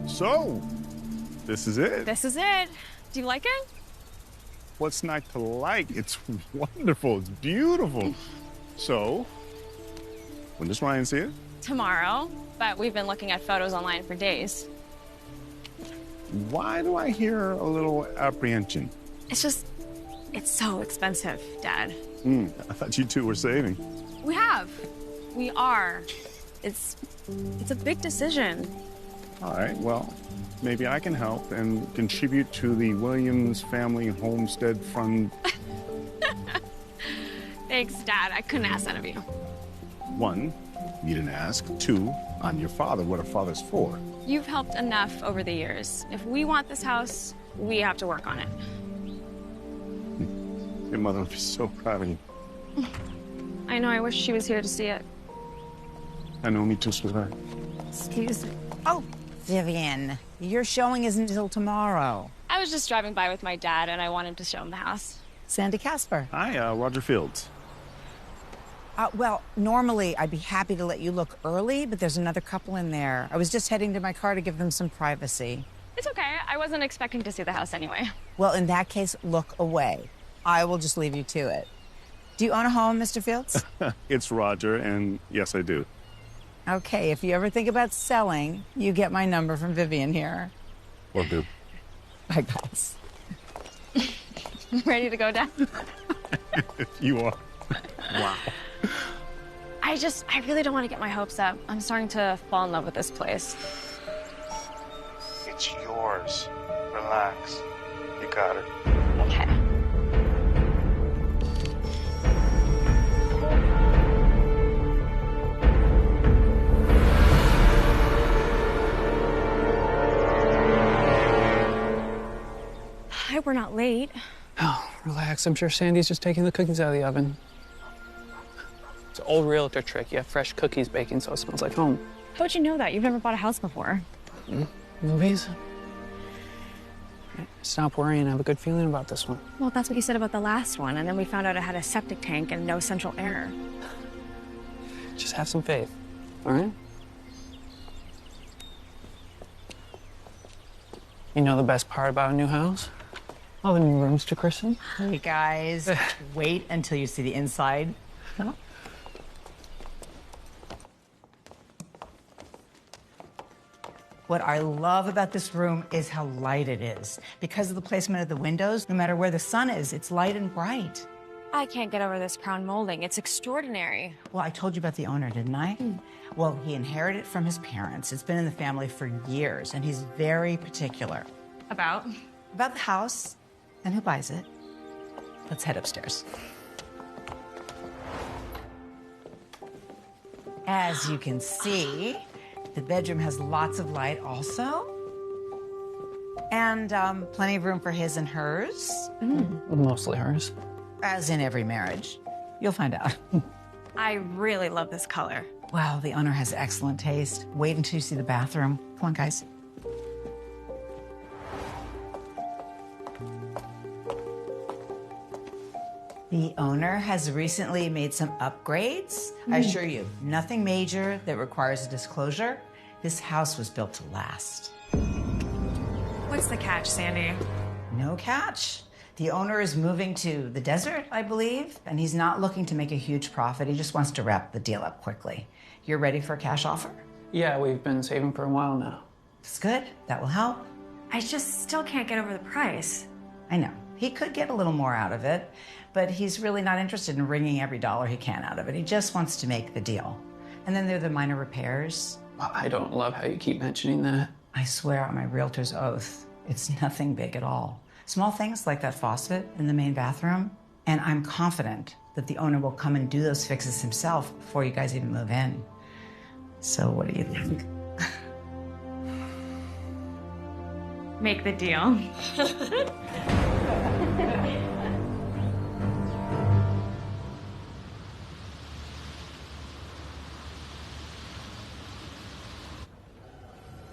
So, this is it. This is it. Do you like it? What's not to like? It's wonderful. It's beautiful. So, when does Ryan see it? Tomorrow, but we've been looking at photos online for days. Why do I hear a little apprehension? It's so expensive, Dad. I thought you two were saving. We have. We are. It's a big decision. All right, well, maybe I can help and contribute to the Williams Family Homestead Fund. Thanks, Dad. I couldn't ask that of you. One, you didn't ask. Two, I'm your father. What are fathers for? You've helped enough over the years. If we want this house, we have to work on it. Your mother would be so proud of you. I know. I wish she was here to see it. I know, me too, sweetheart. Excuse me. Oh, Vivian, your showing isn't until tomorrow. I was just driving by with my dad, and I wanted to show him the house. Sandy Casper. Hi, Roger Fields. Well, normally I'd be happy to let you look early, but there's another couple in there. I was just heading to my car to give them some privacy. It's okay. I wasn't expecting to see the house anyway. Well, in that case, look away. I will just leave you to it. Do you own a home, Mr. Fields? It's Roger, and yes, I do. Okay, if you ever think about selling, you get my number from Vivian here. Will do. Bye, guys. Ready to go, Dad? You are. Wow. I really don't want to get my hopes up. I'm starting to fall in love with this place. It's yours. Relax. You got it. Okay. I hope we're not late. Oh, relax. I'm sure Sandy's just taking the cookies out of the oven. It's an old realtor trick. You have fresh cookies baking so it smells like home. How'd you know that? You've never bought a house before. Movies? Stop worrying. I have a good feeling about this one. Well, that's what you said about the last one, and then we found out it had a septic tank and no central air. Just have some faith, all right? You know the best part about a new house? All the new rooms to christen. Hey, guys, wait until you see the inside. What I love about this room is how light it is. Because of the placement of the windows, no matter where the sun is, it's light and bright. I can't get over this crown molding. It's extraordinary. Well, I told you about the owner, didn't I? Well, he inherited it from his parents. It's been in the family for years, and he's very particular. About About the house and who buys it. Let's head upstairs. As you can see, the bedroom has lots of light also. And plenty of room for his and hers, Mostly hers. as in every marriage. You'll find out. I really love this color. Wow, the owner has excellent taste. Wait until you see the bathroom. Come on, guys. The owner has recently made some upgrades. I assure you, nothing major that requires a disclosure. This house was built to last. What's the catch, Sandy? No catch. The owner is moving to the desert, I believe, and he's not looking to make a huge profit. He just wants to wrap the deal up quickly. You're ready for a cash offer? Yeah, we've been saving for a while now. It's good. That will help. I just still can't get over the price. I know. He could get a little more out of it, but he's really not interested in wringing every dollar he can out of it. He just wants to make the deal. And then there are the minor repairs. I don't love how you keep mentioning that. I swear on my realtor's oath, it's nothing big at all. Small things like that faucet in the main bathroom. And I'm confident that the owner will come and do those fixes himself before you guys even move in. So what do you think? Make the deal.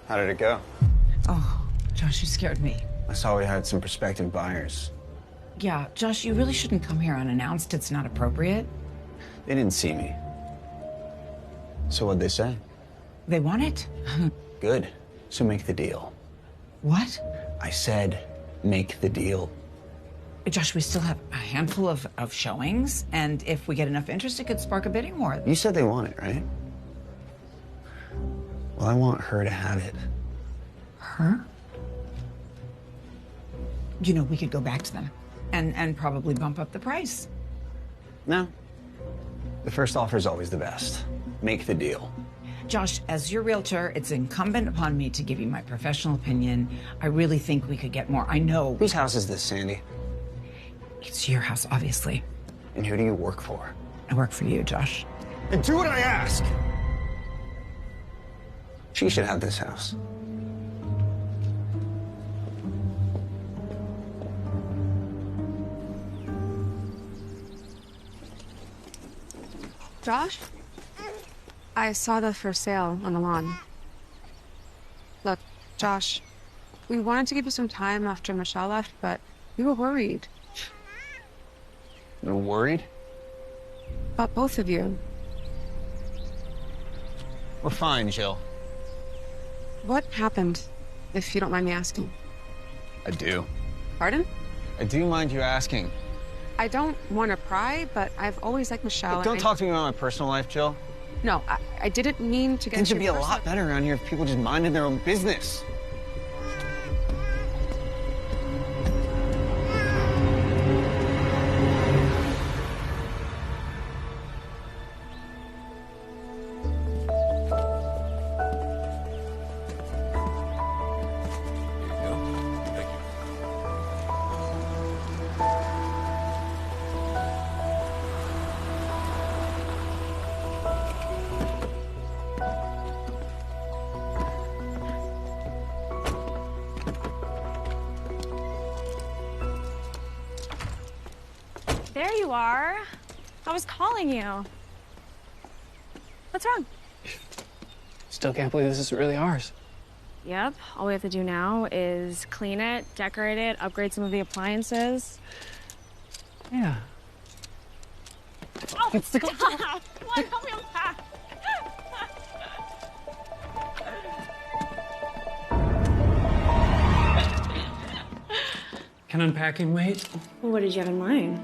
How did it go? Oh, Josh, you scared me. I saw we had some prospective buyers. Yeah, Josh, you really shouldn't come here unannounced. It's not appropriate. They didn't see me. So what'd they say? They want it. Good. So make the deal. What? I said, make the deal. Josh, we still have a handful of showings, and if we get enough interest, it could spark a bidding war. You said they want it, right? Well, I want her to have it. Her? You know, we could go back to them and probably bump up the price. No. The first offer is always the best. Make the deal. Josh, as your realtor, it's incumbent upon me to give you my professional opinion. I really think we could get more. I know. Whose house is this, Sandy? It's your house, obviously. And who do you work for? I work for you, Josh. And do what I ask! She should have this house. Josh? I saw the for sale on the lawn. Look, Josh, we wanted to give you some time after Michelle left, but we were worried You're worried? about both of you. We're fine, Jill. What happened, if you don't mind me asking? I do. Pardon? I do mind you asking. I don't want to pry, but I've always liked Michelle. Look, don't and talk to me about my personal life, Jill. No, I didn't mean to get Things would into be your a lot personal- better around here if people just minded their own business. There you are. I was calling you. What's wrong? Still can't believe this is really ours. Yep. All we have to do now is clean it, decorate it, upgrade some of the appliances. Yeah. Oh, it's the stop! What? Help me unpack. Can unpacking wait? Well, what did you have in mind?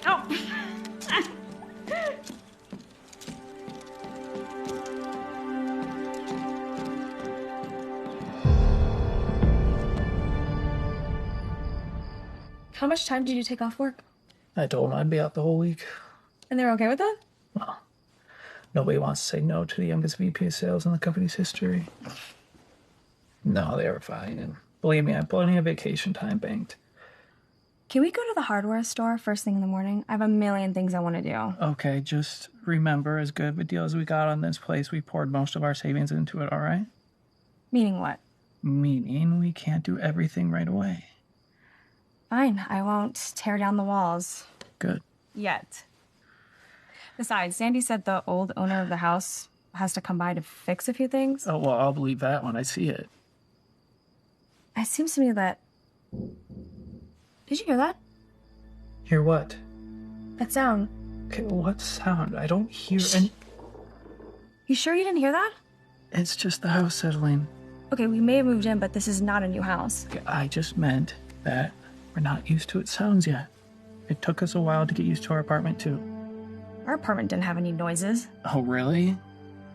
Oh! How much time did you take off work? I told them I'd be out the whole week. And they're okay with that? Well, nobody wants to say no to the youngest VP of sales in the company's history. No, they were fine. And believe me, I have plenty of vacation time banked. Can we go to the hardware store first thing in the morning? I have a million things I want to do. Okay, just remember, as good of a deal as we got on this place, we poured most of our savings into it, all right? Meaning what? Meaning we can't do everything right away. Fine, I won't tear down the walls. Good. Yet. Besides, Sandy said the old owner of the house has to come by to fix a few things. Oh, well, I'll believe that when I see it. It seems to me that... Did you hear that? Hear what? That sound. Okay, what sound? I don't hear any... You sure you didn't hear that? It's just the house settling. Okay, we may have moved in, but this is not a new house. Okay, I just meant that we're not used to its sounds yet. It took us a while to get used to our apartment, too. Our apartment didn't have any noises. Oh, really?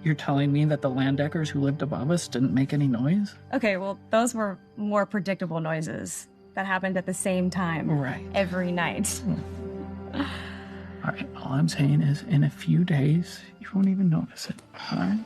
You're telling me that the Landeckers who lived above us didn't make any noise? Okay, well, those were more predictable noises that happened at the same time. Right. Every night. All right, all I'm saying is in a few days, you won't even notice it, all right?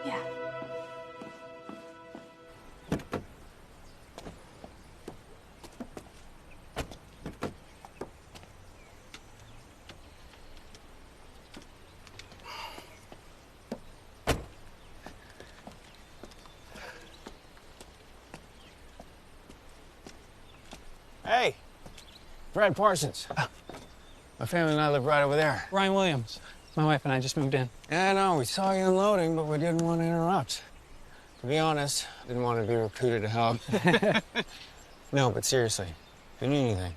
Yeah. Hey, Brad Parsons. My family and I live right over there. Ryan Williams. My wife and I just moved in. Yeah, I know, we saw you unloading, but we didn't want to interrupt. To be honest, didn't want to be recruited to help. No, but seriously, if you need anything,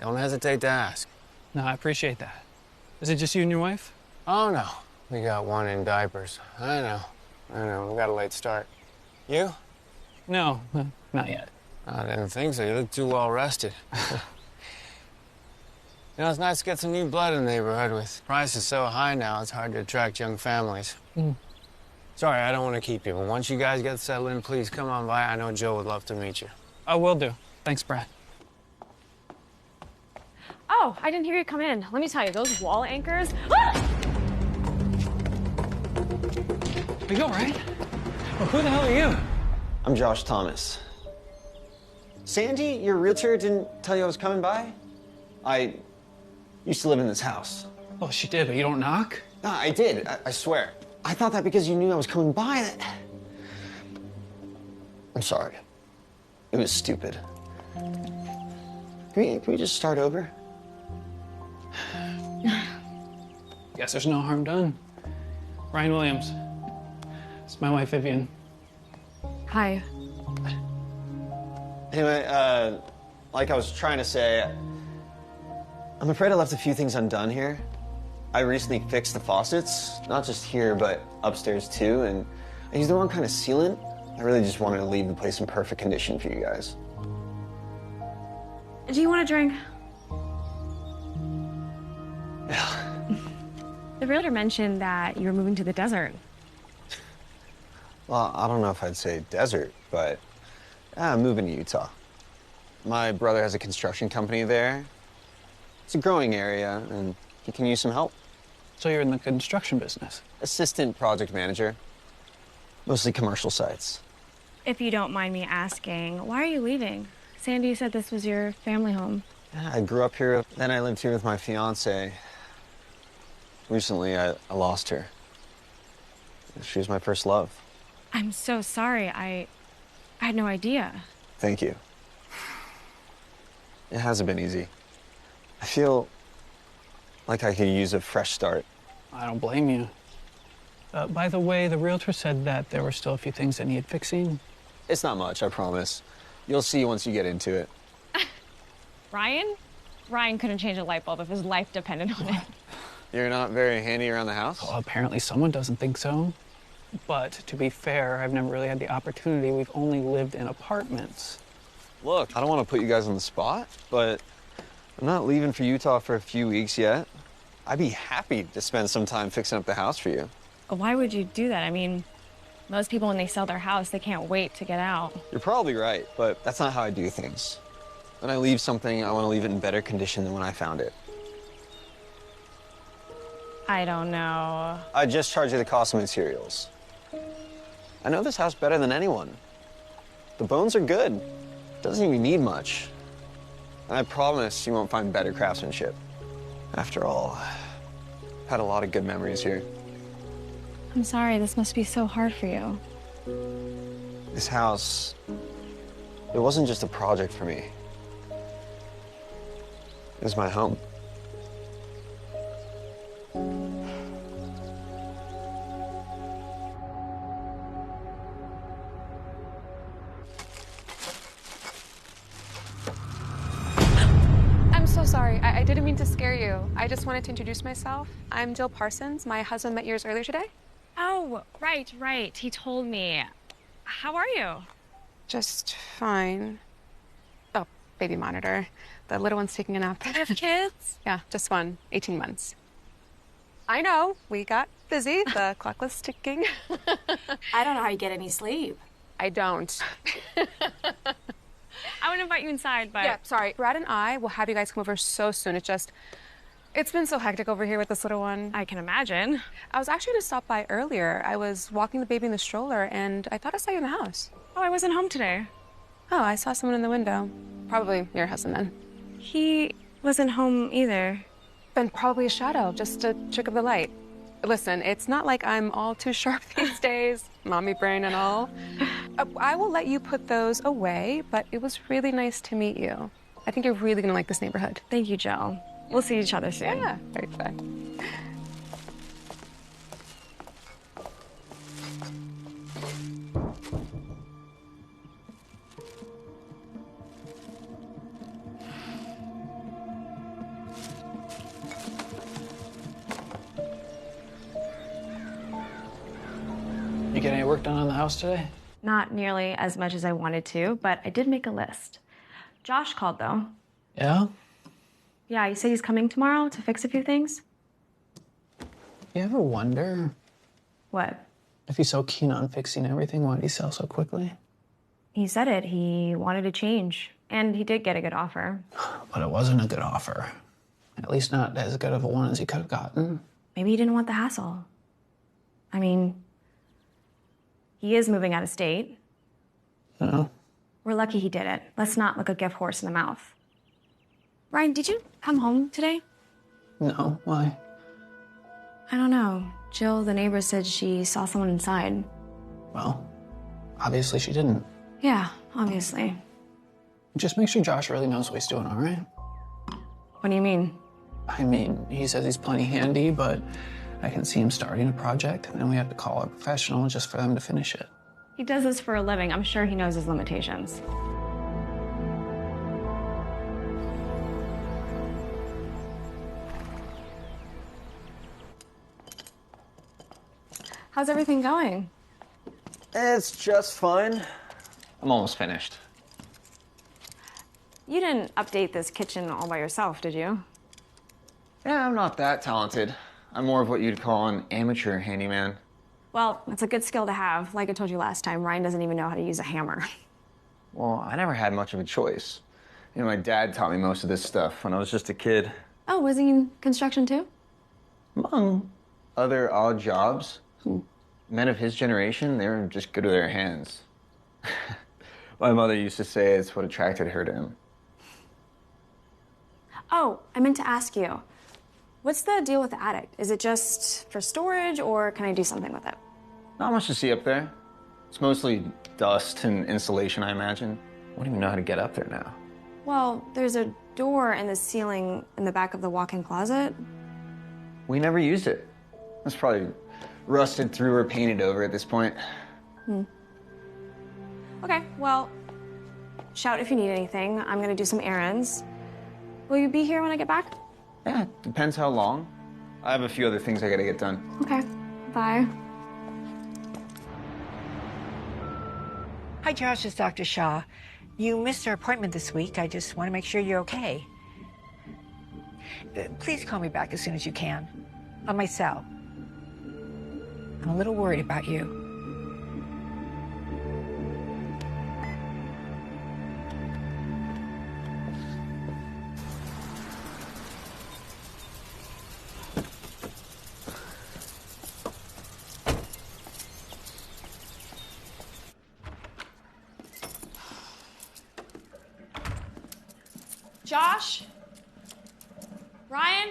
don't hesitate to ask. No, I appreciate that. Is it just you and your wife? Oh, no. We got one in diapers. I know. We got a late start. You? No, not yet. I didn't think so. You look too well rested. You know, it's nice to get some new blood in the neighborhood. With prices so high now, it's hard to attract young families. Sorry, I don't want to keep you, but once you guys get settled in, please come on by. I know Joe would love to meet you. I will do. Thanks, Brad. Oh, Oh, I didn't hear you come in. Let me tell you, those wall anchors. Ah! Are you all right? Well, who the hell are you? I'm Josh Thomas. Sandy, your realtor, didn't tell you I was coming by? I used to live in this house. Oh, she did, but you don't knock? No, I did, I swear. I thought that because you knew I was coming by that... I'm sorry. It was stupid. Can we just start over? Guess there's no harm done. Ryan Williams. It's my wife, Vivian. Hi. Anyway, like I was trying to say, I'm afraid I left a few things undone here. I recently fixed the faucets, not just here, but upstairs too, and I used the wrong kind of sealant. I really just wanted to leave the place in perfect condition for you guys. Do you want a drink? Yeah. The realtor mentioned that you were moving to the desert. Well, I don't know if I'd say desert, but I'm moving to Utah. My brother has a construction company there. It's a growing area, and he can use some help. So you're in the construction business? Assistant project manager. Mostly commercial sites. If you don't mind me asking, why are you leaving? Sandy said this was your family home. Yeah, I grew up here, then I lived here with my fiance. Recently, I lost her. She was my first love. I'm so sorry. I had no idea. Thank you. It hasn't been easy. I feel like I could use a fresh start. I don't blame you. By the way, the realtor said that there were still a few things that needed fixing. It's not much, I promise. You'll see once you get into it. Ryan? Ryan couldn't change a light bulb if his life depended on it. You're not very handy around the house? Well, apparently someone doesn't think so. But to be fair, I've never really had the opportunity. We've only lived in apartments. Look, I don't want to put you guys on the spot, but I'm not leaving for Utah for a few weeks yet. I'd be happy to spend some time fixing up the house for you. Why would you do that? I mean, most people, when they sell their house, they can't wait to get out. You're probably right, but that's not how I do things. When I leave something, I want to leave it in better condition than when I found it. I don't know. I just charge you the cost of materials. I know this house better than anyone. The bones are good. Doesn't even need much. And I promise you won't find better craftsmanship. After all, I've had a lot of good memories here. I'm sorry, this must be so hard for you. This house, it wasn't just a project for me. It was my home. I'm so sorry. I didn't mean to scare you. I just wanted to introduce myself. I'm Jill Parsons. My husband met yours earlier today. Oh, right. He told me. How are you? Just fine. Oh, baby monitor. The little one's taking a nap. You have kids? Yeah, just one. 18 months. I know. We got busy. The clock was ticking. I don't know how you get any sleep. I don't. I would invite you inside, but... Yeah, sorry. Brad and I will have you guys come over so soon. It's been so hectic over here with this little one. I can imagine. I was actually going to stop by earlier. I was walking the baby in the stroller, and I thought I saw you in the house. Oh, I wasn't home today. Oh, I saw someone in the window. Probably your husband, then. He wasn't home either. Then probably a shadow, just a trick of the light. Listen, it's not like I'm all too sharp these days, mommy brain and all. I will let you put those away, but it was really nice to meet you. I think you're really going to like this neighborhood. Thank you, Jill. We'll see each other soon. Yeah, very fun. You get any work done on the house today? Not nearly as much as I wanted to, but I did make a list. Josh called, though. Yeah? Yeah, he said he's coming tomorrow to fix a few things. You ever wonder What? if he's so keen on fixing everything, why did he sell so quickly? He said it. He wanted to change. And he did get a good offer. But it wasn't a good offer. At least not as good of a one as he could have gotten. Maybe he didn't want the hassle. I mean, he is moving out of state. No. We're lucky he did it. Let's not look a gift horse in the mouth. Ryan, did you come home today? No, why? I don't know. Jill, the neighbor, said she saw someone inside. Well, obviously she didn't. Yeah, obviously. Just make sure Josh really knows what he's doing, all right? What do you mean? I mean, he says he's plenty handy, but I can see him starting a project, and then we have to call a professional just for them to finish it. He does this for a living. I'm sure he knows his limitations. How's everything going? It's just fine. I'm almost finished. You didn't update this kitchen all by yourself, did you? Yeah, I'm not that talented. I'm more of what you'd call an amateur handyman. Well, it's a good skill to have. Like I told you last time, Ryan doesn't even know how to use a hammer. Well, I never had much of a choice. You know, my dad taught me most of this stuff when I was just a kid. Oh, was he in construction too? Among other odd jobs, men of his generation, they were just good with their hands. My mother used to say it's what attracted her to him. Oh, I meant to ask you. What's the deal with the attic? Is it just for storage, or can I do something with it? Not much to see up there. It's mostly dust and insulation, I imagine. I don't even know how to get up there now. Well, there's a door in the ceiling in the back of the walk-in closet. We never used it. It's probably rusted through or painted over at this point. Okay, well, shout if you need anything. I'm gonna do some errands. Will you be here when I get back? Yeah, depends how long. I have a few other things I gotta get done. Okay, bye. Hi, Josh, it's Dr. Shaw. You missed our appointment this week. I just want to make sure you're okay. Please call me back as soon as you can. On my cell. I'm a little worried about you. Josh? Ryan?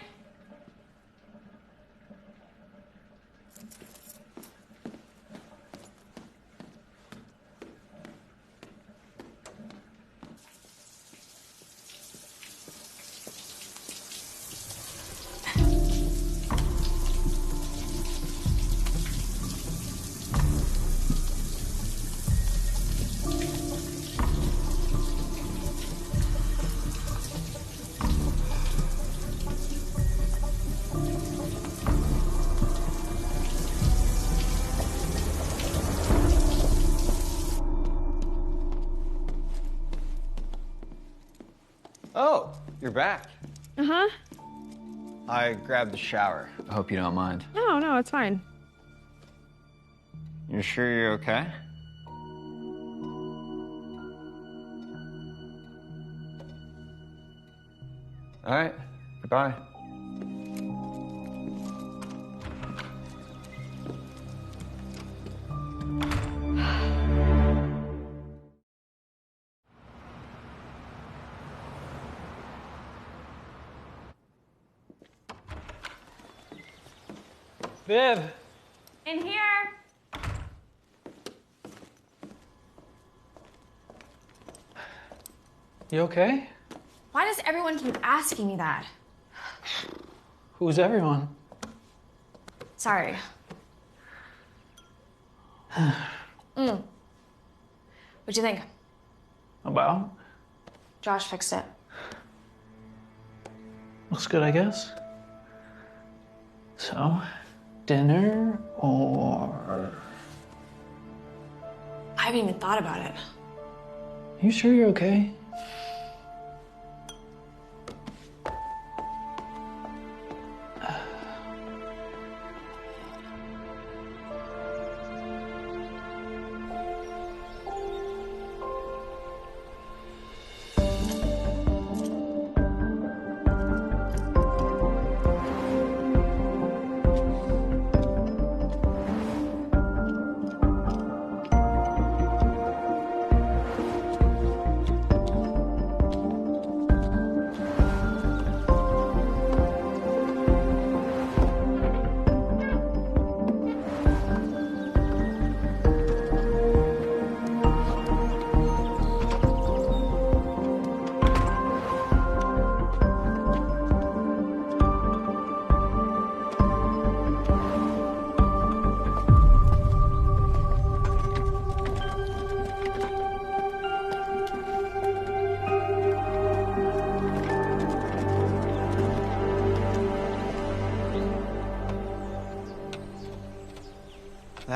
Oh, you're back. Uh-huh. I grabbed the shower. I hope you don't mind. No, it's fine. You're sure you're okay? All right, goodbye. Viv! In here. You okay? Why does everyone keep asking me that? Who's everyone? Sorry. What'd you think? About? Josh fixed it. Looks good, I guess. So, dinner or... I haven't even thought about it. You sure you're okay?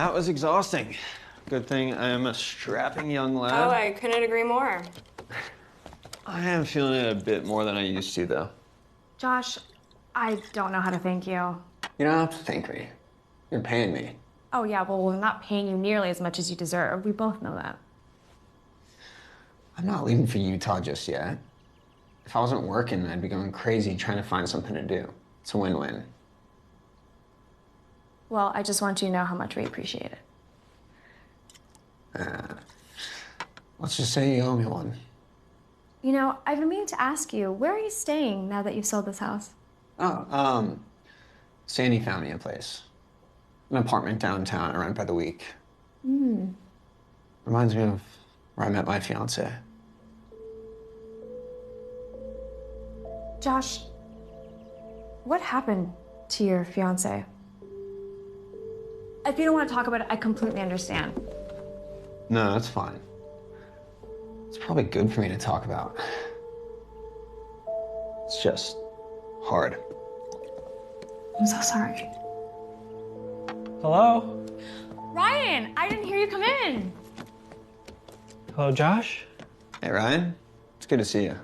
That was exhausting. Good thing I am a strapping young lad. Oh, I couldn't agree more. I am feeling it a bit more than I used to, though. Josh, I don't know how to thank you. You don't have to thank me. You're paying me. Oh, yeah, well, we're not paying you nearly as much as you deserve. We both know that. I'm not leaving for Utah just yet. If I wasn't working, I'd be going crazy trying to find something to do. It's a win-win. Well, I just want you to know how much we appreciate it. Let's just say you owe me one. You know, I've been meaning to ask you, where are you staying now that you've sold this house? Oh, Sandy found me a place. An apartment downtown I rent by the week. Reminds me of where I met my fiance. Josh, what happened to your fiance? If you don't want to talk about it, I completely understand. No, that's fine. It's probably good for me to talk about. It's just hard. I'm so sorry. Hello? Ryan, I didn't hear you come in. Hello, Josh? Hey, Ryan. It's good to see you.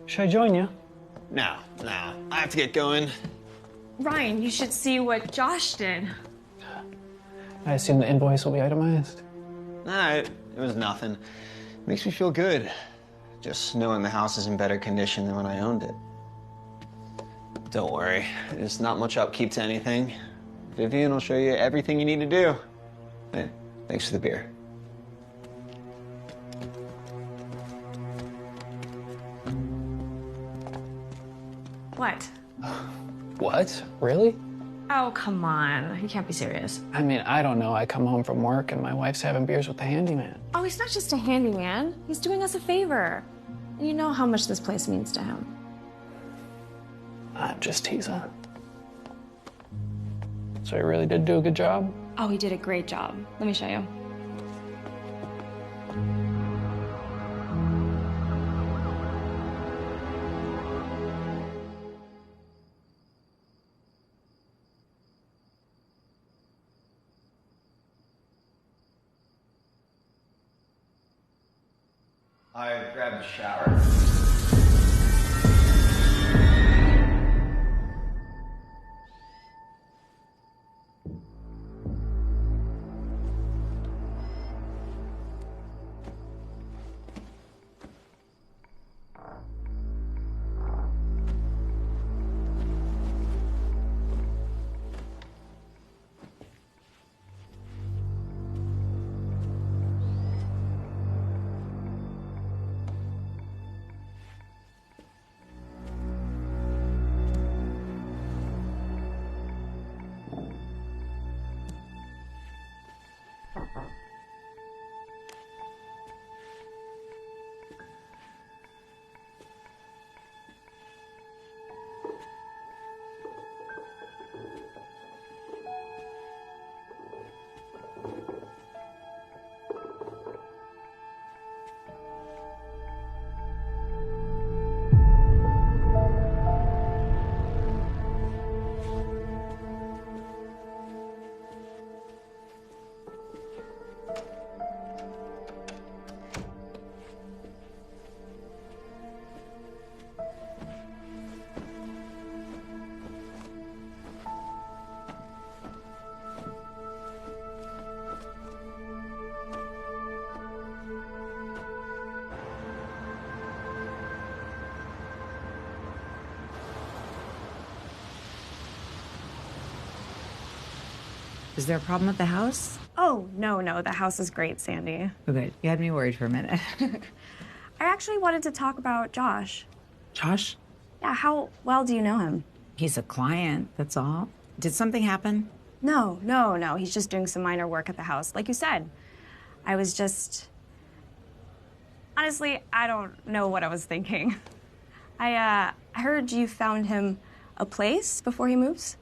Should I join you? No. I have to get going. Ryan, you should see what Josh did. I assume the invoice will be itemized. Nah, it was nothing. Makes me feel good. Just knowing the house is in better condition than when I owned it. Don't worry, there's not much upkeep to anything. Vivian will show you everything you need to do. Hey, thanks for the beer. What? What? Really? Oh, come on. You can't be serious. I mean, I don't know. I come home from work and my wife's having beers with the handyman. Oh, he's not just a handyman. He's doing us a favor. And you know how much this place means to him. I'm just teasing. So he really did do a good job? Oh, he did a great job. Let me show you. I grabbed a shower. Is there a problem with the house? Oh, no. The house is great, Sandy. Oh, good. You had me worried for a minute. I actually wanted to talk about Josh. Josh? Yeah, how well do you know him? He's a client, that's all. Did something happen? No. He's just doing some minor work at the house. Like you said, I was just... Honestly, I don't know what I was thinking. I heard you found him a place before he moves?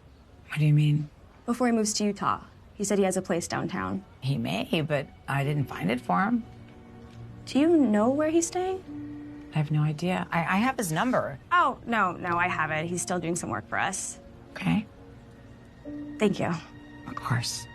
What do you mean? Before he moves to Utah. He said he has a place downtown. He may, but I didn't find it for him. Do you know where he's staying? I have no idea. I have his number. Oh, no, I have it. He's still doing some work for us. Okay. Thank you. Of course.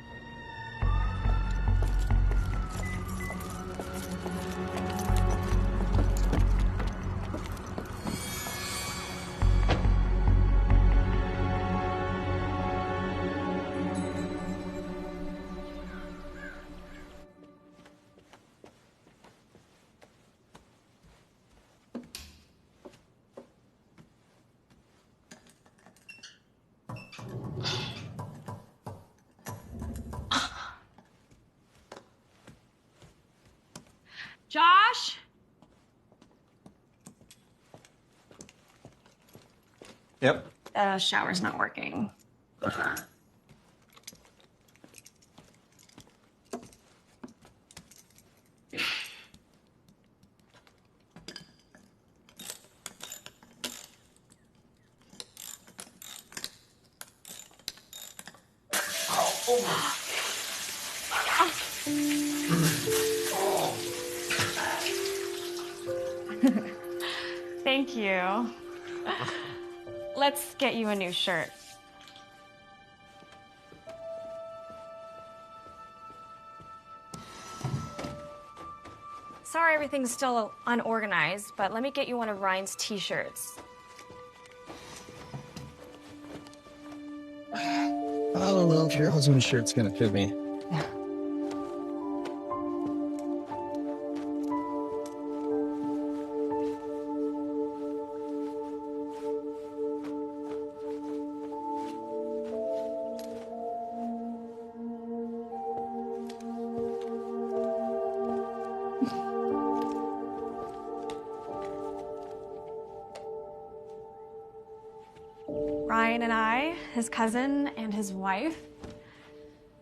Josh? Yep. The shower's not working. Thank you. Let's get you a new shirt. Sorry everything's still unorganized, but let me get you one of Ryan's t-shirts. I don't know if your husband's shirt's gonna fit me. Ryan and I, his cousin and his wife.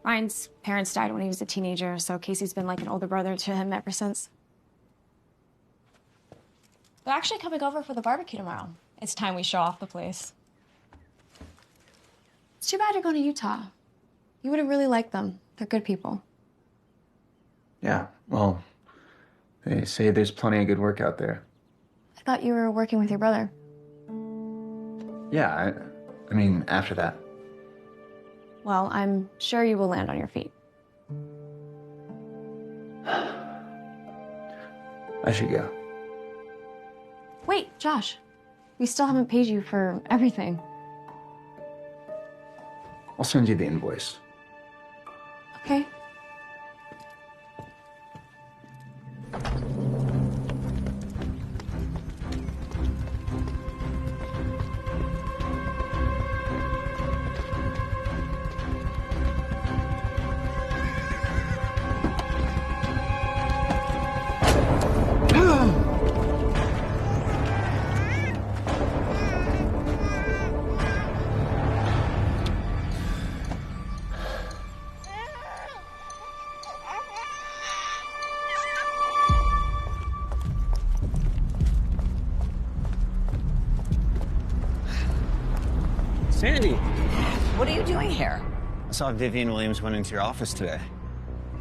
Ryan's parents died when he was a teenager, so Casey's been like an older brother to him ever since. They're actually coming over for the barbecue tomorrow. It's time we show off the place. It's too bad you're going to Utah. You would have really liked them. They're good people. Yeah, well, they say there's plenty of good work out there. I thought you were working with your brother. Yeah, I mean, after that. Well, I'm sure you will land on your feet. I should go. Wait, Josh. We still haven't paid you for everything. I'll send you the invoice. Okay. Sandy! What are you doing here? I saw Vivian Williams went into your office today.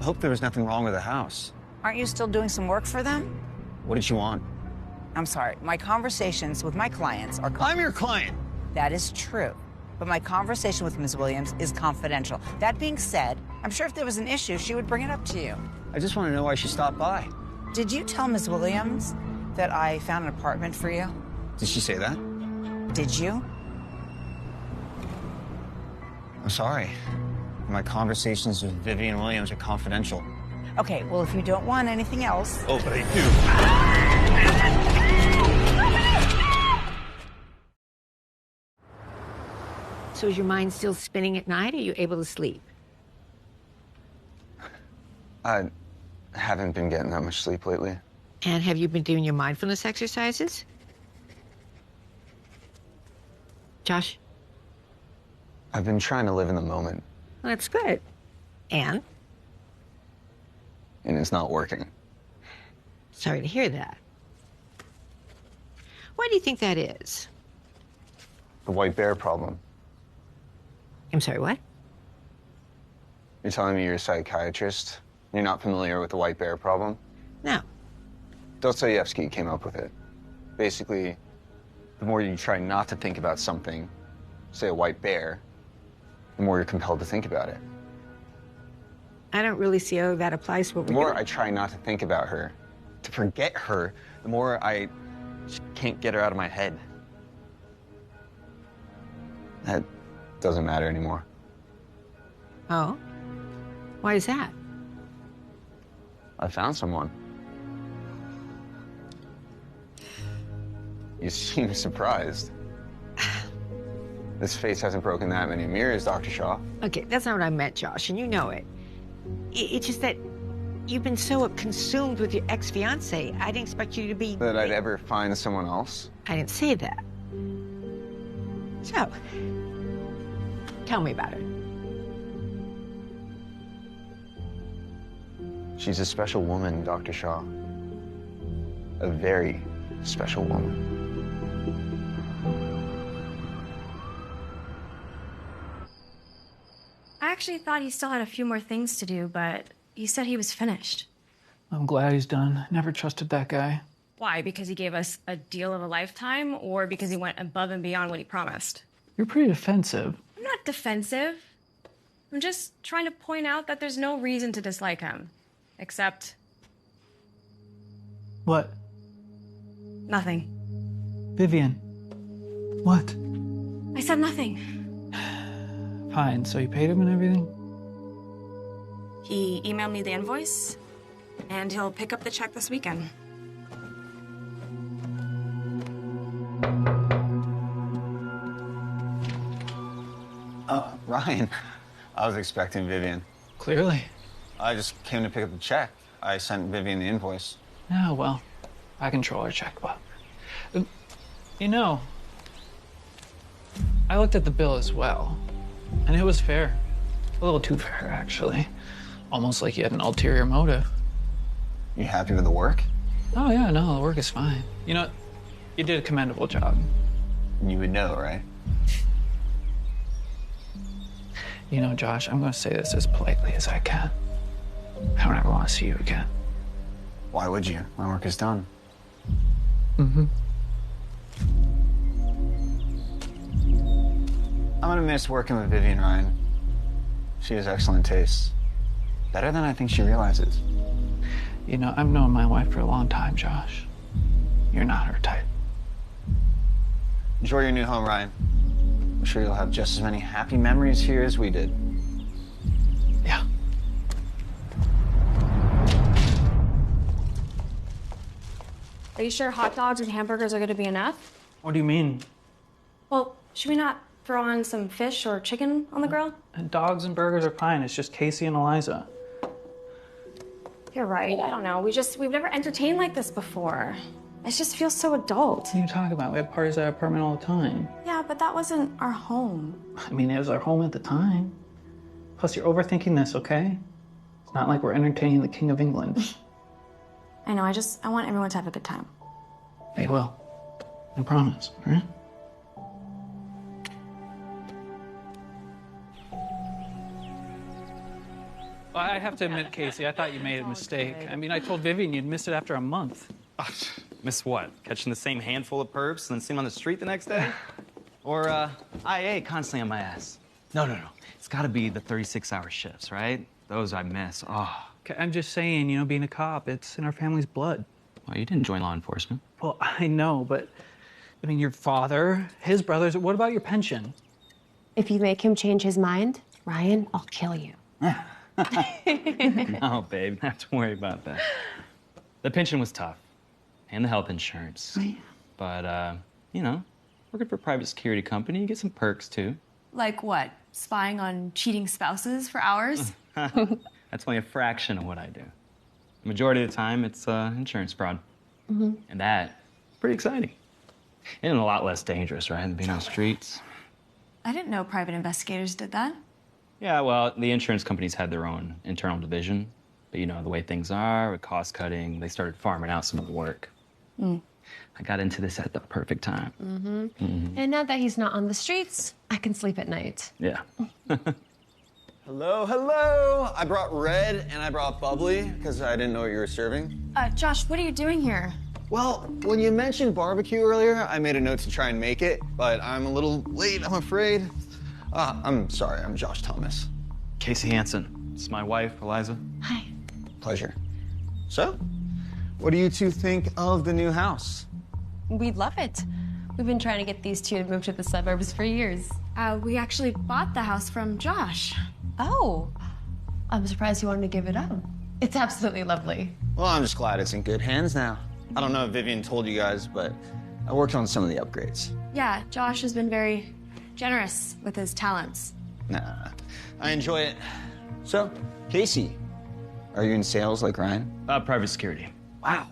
I hope there was nothing wrong with the house. Aren't you still doing some work for them? What did you want? I'm sorry. My conversations with my clients are... I'm your client! That is true. But my conversation with Ms. Williams is confidential. That being said, I'm sure if there was an issue, she would bring it up to you. I just want to know why she stopped by. Did you tell Ms. Williams that I found an apartment for you? Did she say that? Did you? I'm sorry. My conversations with Vivian Williams are confidential. Okay, well, if you don't want anything else... Oh, but I do. So is your mind still spinning at night? Are you able to sleep? I haven't been getting that much sleep lately. And have you been doing your mindfulness exercises? Josh? I've been trying to live in the moment. Well, that's good. And? And it's not working. Sorry to hear that. Why do you think that is? The white bear problem. I'm sorry, what? You're telling me you're a psychiatrist? You're not familiar with the white bear problem? No. Dostoevsky came up with it. Basically, the more you try not to think about something, say a white bear, the more you're compelled to think about it. I don't really see how that applies to what The we're more doing. I try not to think about her, to forget her, the more I just can't get her out of my head. That doesn't matter anymore. Oh? Why is that? I found someone. You seem surprised. This face hasn't broken that many mirrors, Dr. Shaw. Okay, that's not what I meant, Josh, and you know it. It's just that you've been so consumed with your ex-fiance. I didn't expect you to be... That I'd ever find someone else? I didn't say that. So, tell me about her. She's a special woman, Dr. Shaw. A very special woman. I actually thought he still had a few more things to do, but he said he was finished. I'm glad he's done. Never trusted that guy. Why? Because he gave us a deal of a lifetime, or because he went above and beyond what he promised? You're pretty defensive. I'm not defensive. I'm just trying to point out that there's no reason to dislike him. Except What? nothing. Vivian. What? I said nothing. Fine, so you paid him and everything? He emailed me the invoice, and he'll pick up the check this weekend. Ryan, I was expecting Vivian. Clearly. I just came to pick up the check. I sent Vivian the invoice. Oh, well, I control her checkbook. You know, I looked at the bill as well, and it was fair. A little too fair, actually. Almost like you had an ulterior motive. You happy with the work? Oh, yeah, no, the work is fine. You know, you did a commendable job. You would know, right? You know, Josh, I'm going to say this as politely as I can. I don't ever want to see you again. Why would you? My work is done. Mm-hmm. I'm gonna miss working with Vivian, Ryan. She has excellent taste. Better than I think she realizes. You know, I've known my wife for a long time, Josh. You're not her type. Enjoy your new home, Ryan. I'm sure you'll have just as many happy memories here as we did. Yeah. Are you sure hot dogs and hamburgers are going to be enough? What do you mean? Well, should we not throw on some fish or chicken on the grill? Dogs and burgers are fine. It's just Casey and Eliza. You're right. I don't know. We've never entertained like this before. It just feels so adult. What are you talking about? We have parties at our apartment all the time. Yeah, but that wasn't our home. I mean, it was our home at the time. Plus, you're overthinking this, okay? It's not like we're entertaining the King of England. I know. I want everyone to have a good time. They will. I promise, all right? Well, I have to admit, Casey, I thought you made a mistake. I mean, I told Vivian you'd missed it after a month. Miss what? Catching the same handful of perps and then seeing them on the street the next day? Or IA constantly on my ass? No. It's gotta be the 36-hour shifts, right? Those I miss. Oh. Okay, I'm just saying, you know, being a cop, it's in our family's blood. Well, you didn't join law enforcement. Well, I know, but, I mean, your father, his brothers, what about your pension? If you make him change his mind, Ryan, I'll kill you. No, babe, not to worry about that. The pension was tough, and the health insurance. Oh, yeah. But, you know, working for a private security company, you get some perks, too. Like what? Spying on cheating spouses for hours? That's only a fraction of what I do. The majority of the time, it's insurance fraud. Mm-hmm. And that's pretty exciting. And a lot less dangerous, right, than being on the streets. I didn't know private investigators did that. Yeah, well, the insurance companies had their own internal division. But, you know, the way things are, with cost cutting, they started farming out some of the work. Mm. I got into this at the perfect time. Mm-hmm. Mhm. And now that he's not on the streets, I can sleep at night. Yeah. Hello. I brought red and I brought bubbly because I didn't know what you were serving. Josh, what are you doing here? Well, when you mentioned barbecue earlier, I made a note to try and make it, but I'm a little late, I'm afraid. I'm sorry, I'm Josh Thomas. Casey Hansen. It's my wife, Eliza. Hi. Pleasure. So, what do you two think of the new house? We love it. We've been trying to get these two to move to the suburbs for years. We actually bought the house from Josh. Oh, I'm surprised you wanted to give it up. It's absolutely lovely. Well, I'm just glad it's in good hands now. I don't know if Vivian told you guys, but I worked on some of the upgrades. Yeah, Josh has been very generous with his talents. Nah, I enjoy it. So, Casey, Are you in sales like Ryan? Private security. Wow,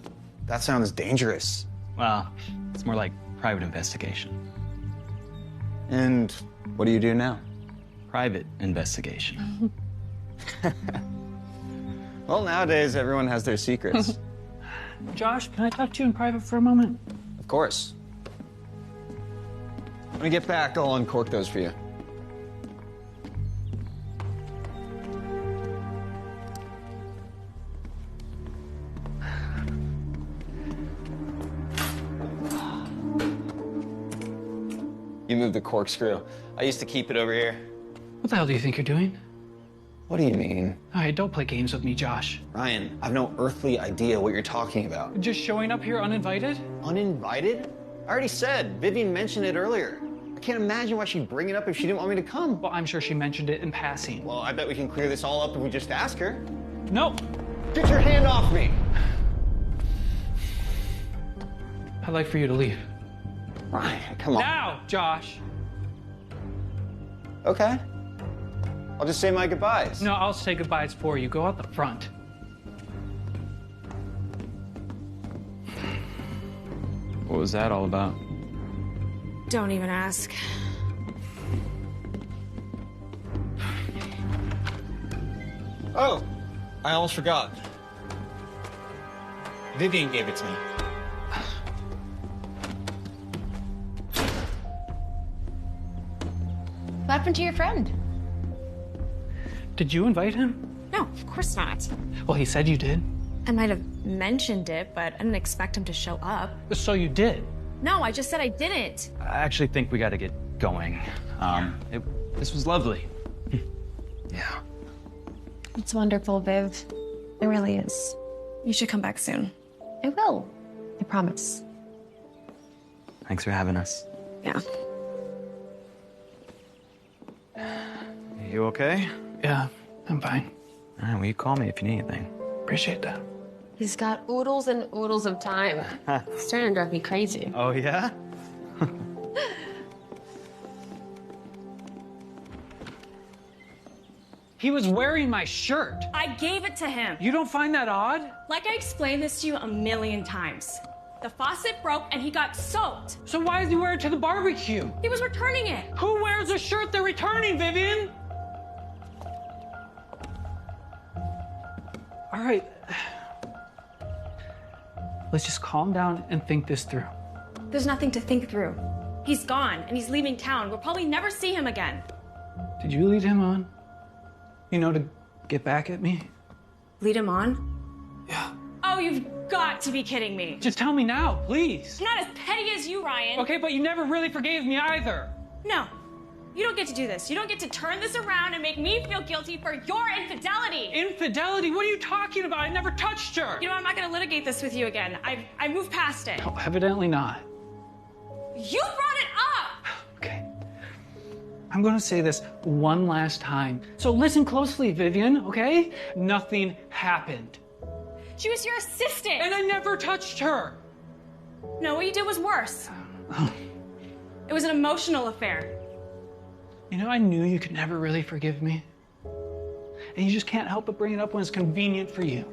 that sounds dangerous. Well, it's more like private investigation. And what do you do now? Private investigation. Well, nowadays, everyone has their secrets. Josh, can I talk to you in private for a moment? Of course. When I get back, I'll uncork those for you. You moved the corkscrew. I used to keep it over here. What the hell do you think you're doing? What do you mean? All right, don't play games with me, Josh. Ryan, I've no earthly idea what you're talking about. Just showing up here uninvited? Uninvited? I already said. Vivian mentioned it earlier. I can't imagine why she'd bring it up if she didn't want me to come. Well, I'm sure she mentioned it in passing. Well, I bet we can clear this all up if we just ask her. No. Get your hand off me! I'd like for you to leave. Ryan, come on. Now, Josh. Okay. I'll just say my goodbyes. No, I'll say goodbyes for you. Go out the front. What was that all about? Don't even ask. Oh, I almost forgot. Vivian gave it to me. What happened to your friend? Did you invite him? No, of course not. Well, he said you did. I might have mentioned it, but I didn't expect him to show up. So you did? No, I just said I didn't. I actually think we got to get going. This was lovely. Yeah. It's wonderful, Viv. It really is. You should come back soon. I will. I promise. Thanks for having us. Yeah. You okay? Yeah, I'm fine. All right, well, you call me if you need anything. Appreciate that. He's got oodles and oodles of time. It's starting to drive me crazy. Oh, yeah? He was wearing my shirt. I gave it to him. You don't find that odd? Like I explained this to you a million times. The faucet broke and he got soaked. So why did he wear it to the barbecue? He was returning it. Who wears a shirt they're returning, Vivian? All right. Let's just calm down and think this through. There's nothing to think through. He's gone and he's leaving town. We'll probably never see him again. Did you lead him on? You know, to get back at me? Lead him on? Yeah. Oh, you've got to be kidding me. Just tell me now, please. I'm not as petty as you, Ryan. Okay, but you never really forgave me either. No. You don't get to do this. You don't get to turn this around and make me feel guilty for your infidelity. Infidelity? What are you talking about? I never touched her. You know, I'm not going to litigate this with you again. I moved past it. Oh, evidently not. You brought it up. Okay. I'm going to say this one last time. So listen closely, Vivian, okay? Nothing happened. She was your assistant. And I never touched her. No, what you did was worse. It was an emotional affair. You know, I knew you could never really forgive me. And you just can't help but bring it up when it's convenient for you.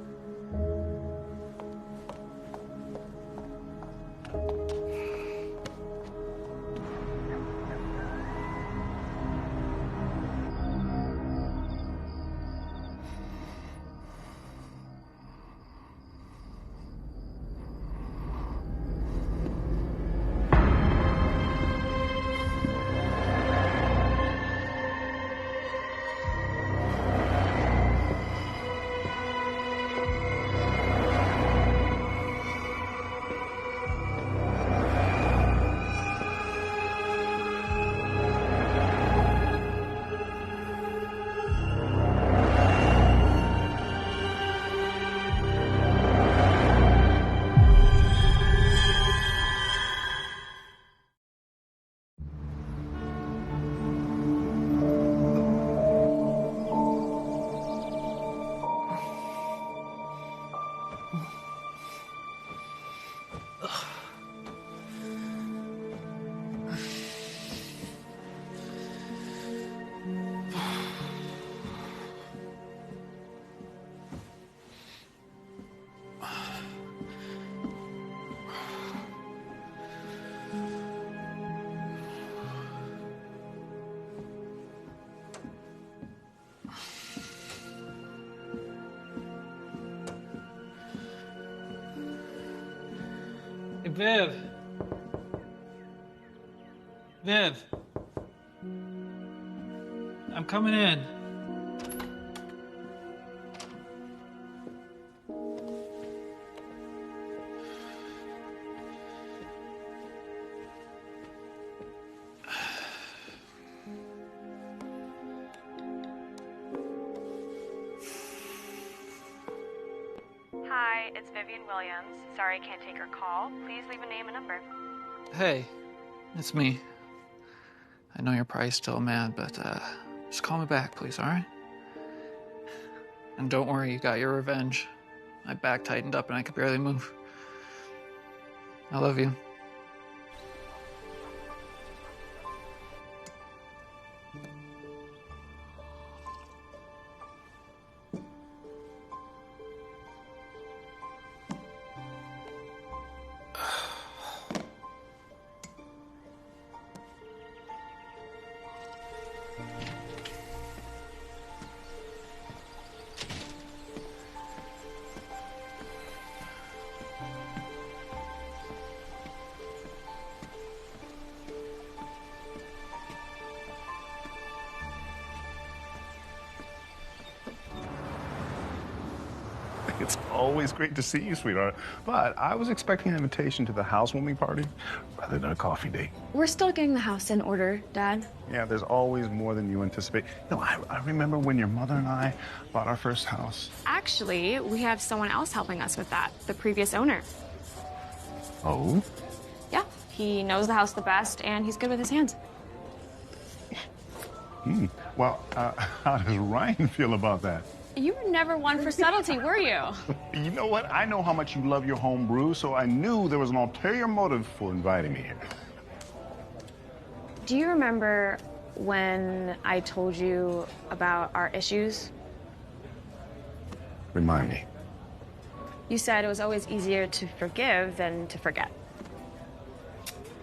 Hey, Viv. Viv. I'm coming in. Hi, it's Vivian Williams. Sorry I can't take your call. Please leave a name and number. Hey, it's me. I know you're probably still mad, but just call me back, please, all right? And don't worry, you got your revenge. My back tightened up and I could barely move. I love you. It's always great to see you, sweetheart. But I was expecting an invitation to the housewarming party rather than a coffee date. We're still getting the house in order, Dad. Yeah, there's always more than you anticipate. You know, I remember when your mother and I bought our first house. Actually, we have someone else helping us with that, the previous owner. Oh? Yeah, he knows the house the best, and he's good with his hands. Well, how does Ryan feel about that? You were never one for subtlety, were you? You know what? I know how much you love your home brew, so I knew there was an ulterior motive for inviting me here. Do you remember when I told you about our issues? Remind me. You said it was always easier to forgive than to forget.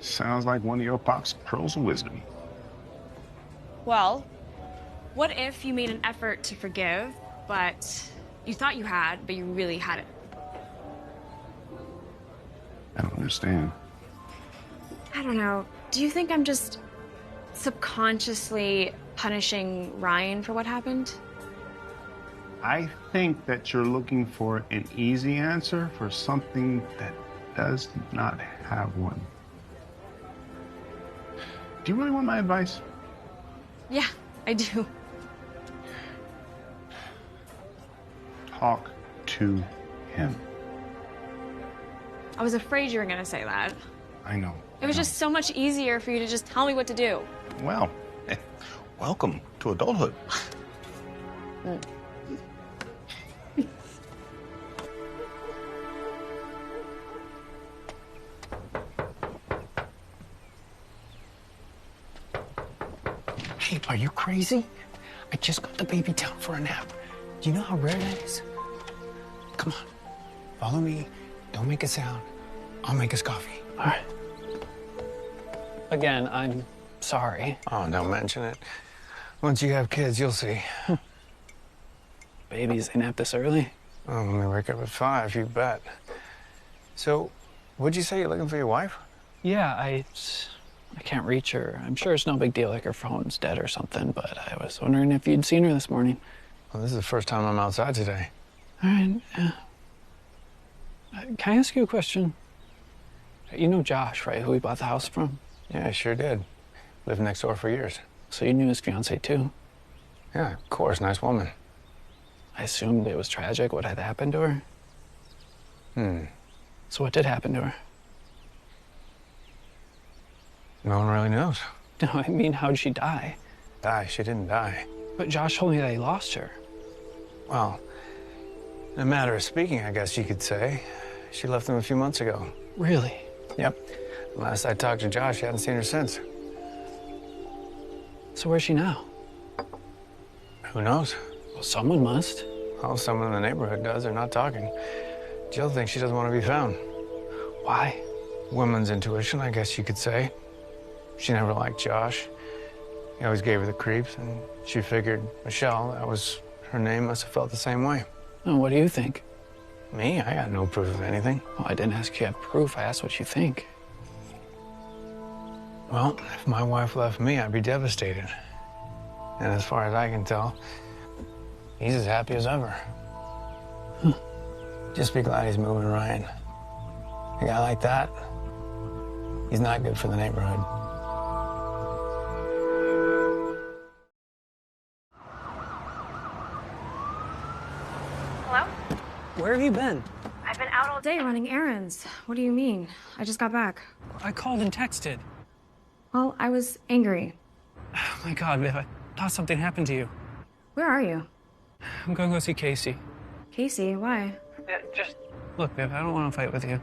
Sounds like one of your pop's pearls of wisdom. Well, what if you made an effort to forgive, but you thought you had, but you really hadn't? I don't understand. I don't know. Do you think I'm just subconsciously punishing Ryan for what happened? I think that you're looking for an easy answer for something that does not have one. Do you really want my advice? Yeah, I do. Talk to him. I was afraid you were gonna say that. I know. It was just so much easier for you to just tell me what to do. Well, welcome to adulthood. Hey, are you crazy? I just got the baby down for a nap. Do you know how rare that is? Come on, follow me. Don't make a sound. I'll make us coffee. All right. Again, I'm sorry. Oh, don't mention it. Once you have kids, you'll see. Babies, they nap this early? Oh, when they wake up at 5, you bet. So, what'd you say you're looking for your wife? Yeah, I can't reach her. I'm sure it's no big deal, like her phone's dead or something, but I was wondering if you'd seen her this morning. Well, this is the first time I'm outside today. All right. Can I ask you a question? You know Josh, right, who we bought the house from? Yeah, I sure did. Lived next door for years. So you knew his fiancée, too? Yeah, of course. Nice woman. I assumed it was tragic what had happened to her. So what did happen to her? No one really knows. No, I mean, how'd she die? Die? She didn't die. But Josh told me that he lost her. Well, in a matter of speaking, I guess you could say. She left him a few months ago. Really? Yep. Last I talked to Josh, I hadn't seen her since. So where's she now? Who knows? Well, someone must. Well, someone in the neighborhood does. They're not talking. Jill thinks she doesn't want to be found. Why? Woman's intuition, I guess you could say. She never liked Josh. He always gave her the creeps, and she figured Michelle, that was her name, must have felt the same way. Oh, what do you think? Me? I got no proof of anything. Well, I didn't ask you have proof. I asked what you think. Well, if my wife left me, I'd be devastated. And as far as I can tell, he's as happy as ever. Just be glad he's moving, Ryan. A guy like that, he's not good for the neighborhood. Hello? Where have you been? I've been out all day running errands. What do you mean? I just got back. I called and texted. Well, I was angry. Oh my God, Viv, I thought something happened to you. Where are you? I'm going to go see Casey. Casey, why? Yeah, just look, Viv, I don't want to fight with you.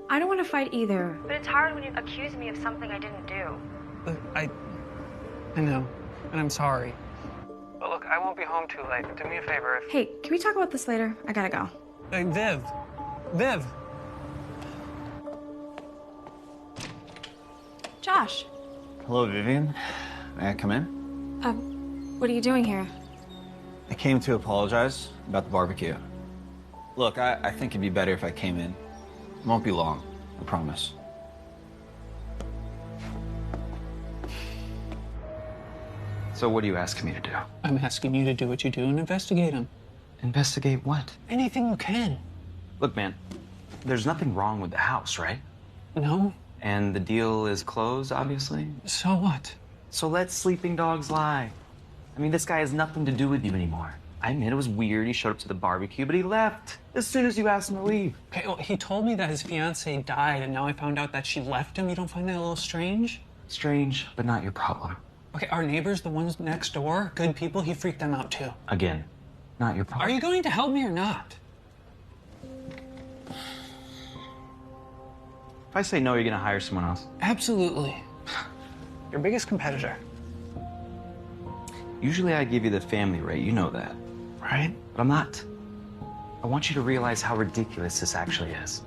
I don't want to fight either. But it's hard when you accuse me of something I didn't do. Look, I know, and I'm sorry. But look, I won't be home too late. Do me a favor if... Hey, can we talk about this later? I gotta go. Hey, Viv. Josh. Hello, Vivian. May I come in? What are you doing here? I came to apologize about the barbecue. Look, I think it'd be better if I came in. It won't be long, I promise. So what are you asking me to do? I'm asking you to do what you do and investigate him. Investigate what? Anything you can. Look, man, there's nothing wrong with the house, right? No. And the deal is closed, obviously? So what? So let sleeping dogs lie. I mean, this guy has nothing to do with you anymore. I admit it was weird. He showed up to the barbecue, but he left as soon as you asked him to leave. Okay, well, he told me that his fiancée died, and now I found out that she left him. You don't find that a little strange? Strange, but not your problem. Okay, our neighbors, the ones next door, good people, he freaked them out too. Again, not your problem. Are you going to help me or not? If I say no, you're gonna hire someone else? Absolutely. Your biggest competitor. Usually I give you the family rate, you know that, right? But I'm not. I want you to realize how ridiculous this actually is.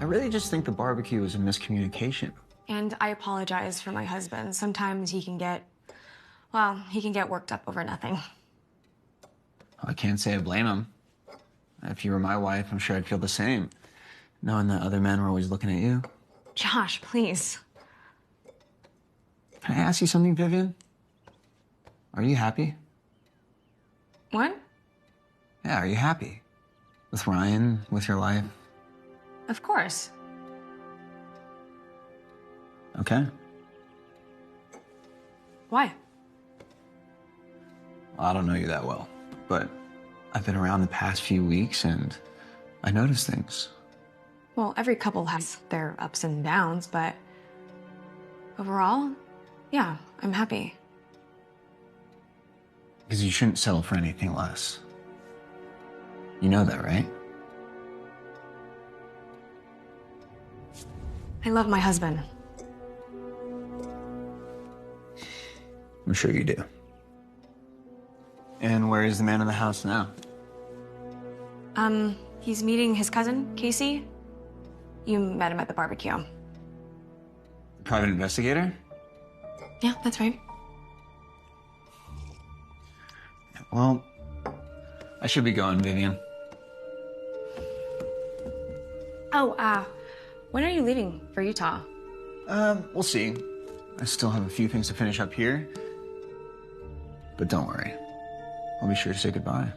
I really just think the barbecue was a miscommunication. And I apologize for my husband. Sometimes he can get worked up over nothing. I can't say I blame him. If you were my wife, I'm sure I'd feel the same, knowing that other men were always looking at you. Josh, please. Can I ask you something, Vivian? Are you happy? What? Yeah, are you happy? With Ryan, with your life? Of course. Okay. Why? Well, I don't know you that well, but I've been around the past few weeks and I noticed things. Well, every couple has their ups and downs, but overall, yeah, I'm happy. Because you shouldn't settle for anything less. You know that, right? I love my husband. I'm sure you do. And where is the man in the house now? He's meeting his cousin, Casey. You met him at the barbecue. Private investigator? Yeah, that's right. Well, I should be going, Vivian. Oh, when are you leaving for Utah? We'll see. I still have a few things to finish up here. But don't worry. I'll be sure to say goodbye.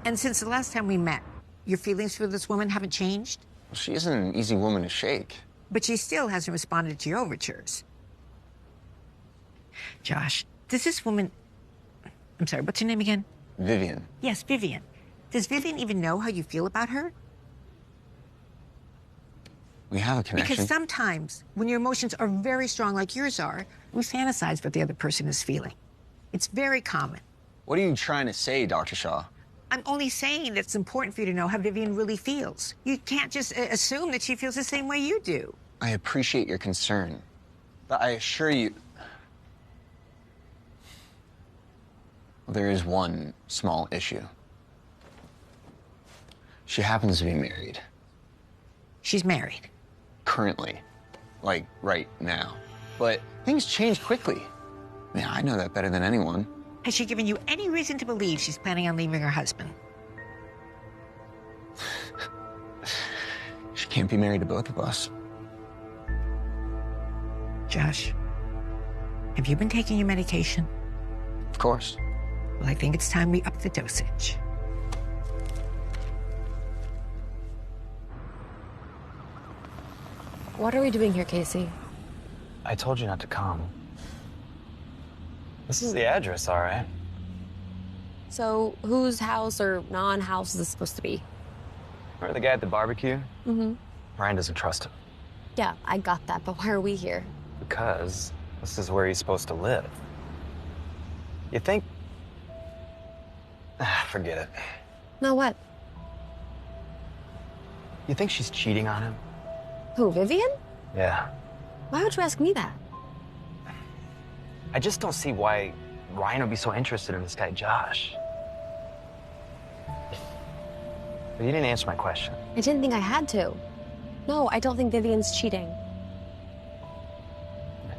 And since the last time we met, your feelings for this woman haven't changed? Well, she isn't an easy woman to shake. But she still hasn't responded to your overtures. Josh, does this woman... I'm sorry, what's her name again? Vivian. Yes, Vivian. Does Vivian even know how you feel about her? We have a connection. Because sometimes, when your emotions are very strong like yours are, we fantasize what the other person is feeling. It's very common. What are you trying to say, Dr. Shaw? I'm only saying that it's important for you to know how Vivian really feels. You can't just assume that she feels the same way you do. I appreciate your concern, but I assure you... Well, there is one small issue. She happens to be married. She's married. Currently. Like, right now. But things change quickly. Yeah, I know that better than anyone. Has she given you any reason to believe she's planning on leaving her husband? She can't be married to both of us. Josh, have you been taking your medication? Of course. Well, I think it's time we up the dosage. What are we doing here, Casey? I told you not to come. This is the address, all right? So, whose house or non-house is this supposed to be? Remember the guy at the barbecue? Mm-hmm. Ryan doesn't trust him. Yeah, I got that, but why are we here? Because this is where he's supposed to live. You think... Forget it. No, what? You think she's cheating on him? Who, Vivian? Yeah. Why would you ask me that? I just don't see why Ryan would be so interested in this guy, Josh. But you didn't answer my question. I didn't think I had to. No, I don't think Vivian's cheating.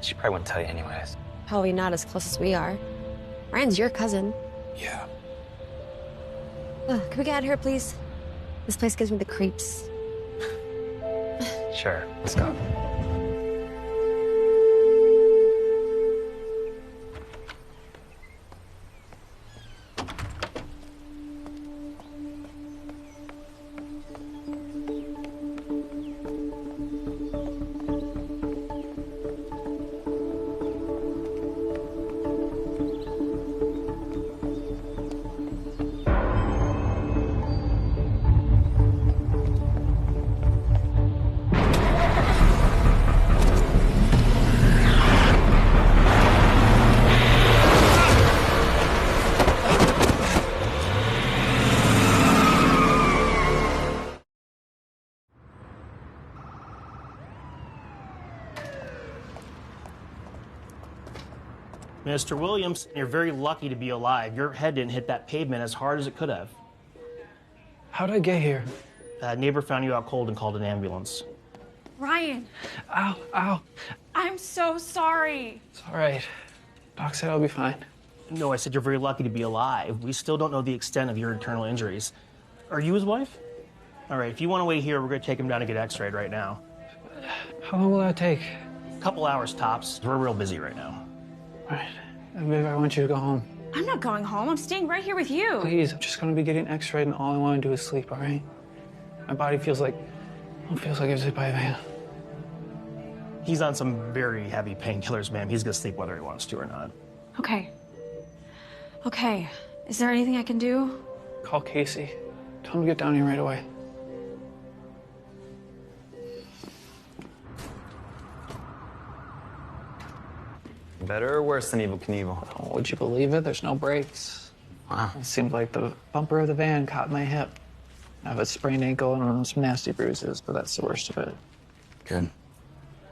She probably wouldn't tell you anyways. Probably not as close as we are. Ryan's your cousin. Yeah. Ugh, can we get out of here, please? This place gives me the creeps. Sure, let's go. Mr. Williams, you're very lucky to be alive. Your head didn't hit that pavement as hard as it could have. How'd I get here? A neighbor found you out cold and called an ambulance. Ryan, Ow, ow. I'm so sorry. It's all right. Doc said I'll be fine. No, I said you're very lucky to be alive. We still don't know the extent of your internal injuries. Are you his wife? All right, if you want to wait here, we're going to take him down and get x-rayed right now. How long will that take? A couple hours tops. We're real busy right now. All right. Babe, I want you to go home. I'm not going home. I'm staying right here with you. Please, I'm just gonna be getting x-rayed and all I want to do is sleep, all right? My body feels like it was hit by a van. He's on some very heavy painkillers, ma'am. He's going to sleep whether he wants to or not. Okay. Okay. Is there anything I can do? Call Casey. Tell him to get down here right away. Better or worse than Evel Knievel? Oh, would you believe it? There's no brakes. Wow. It seemed like the bumper of the van caught my hip. I have a sprained ankle and some nasty bruises, but that's the worst of it. Good.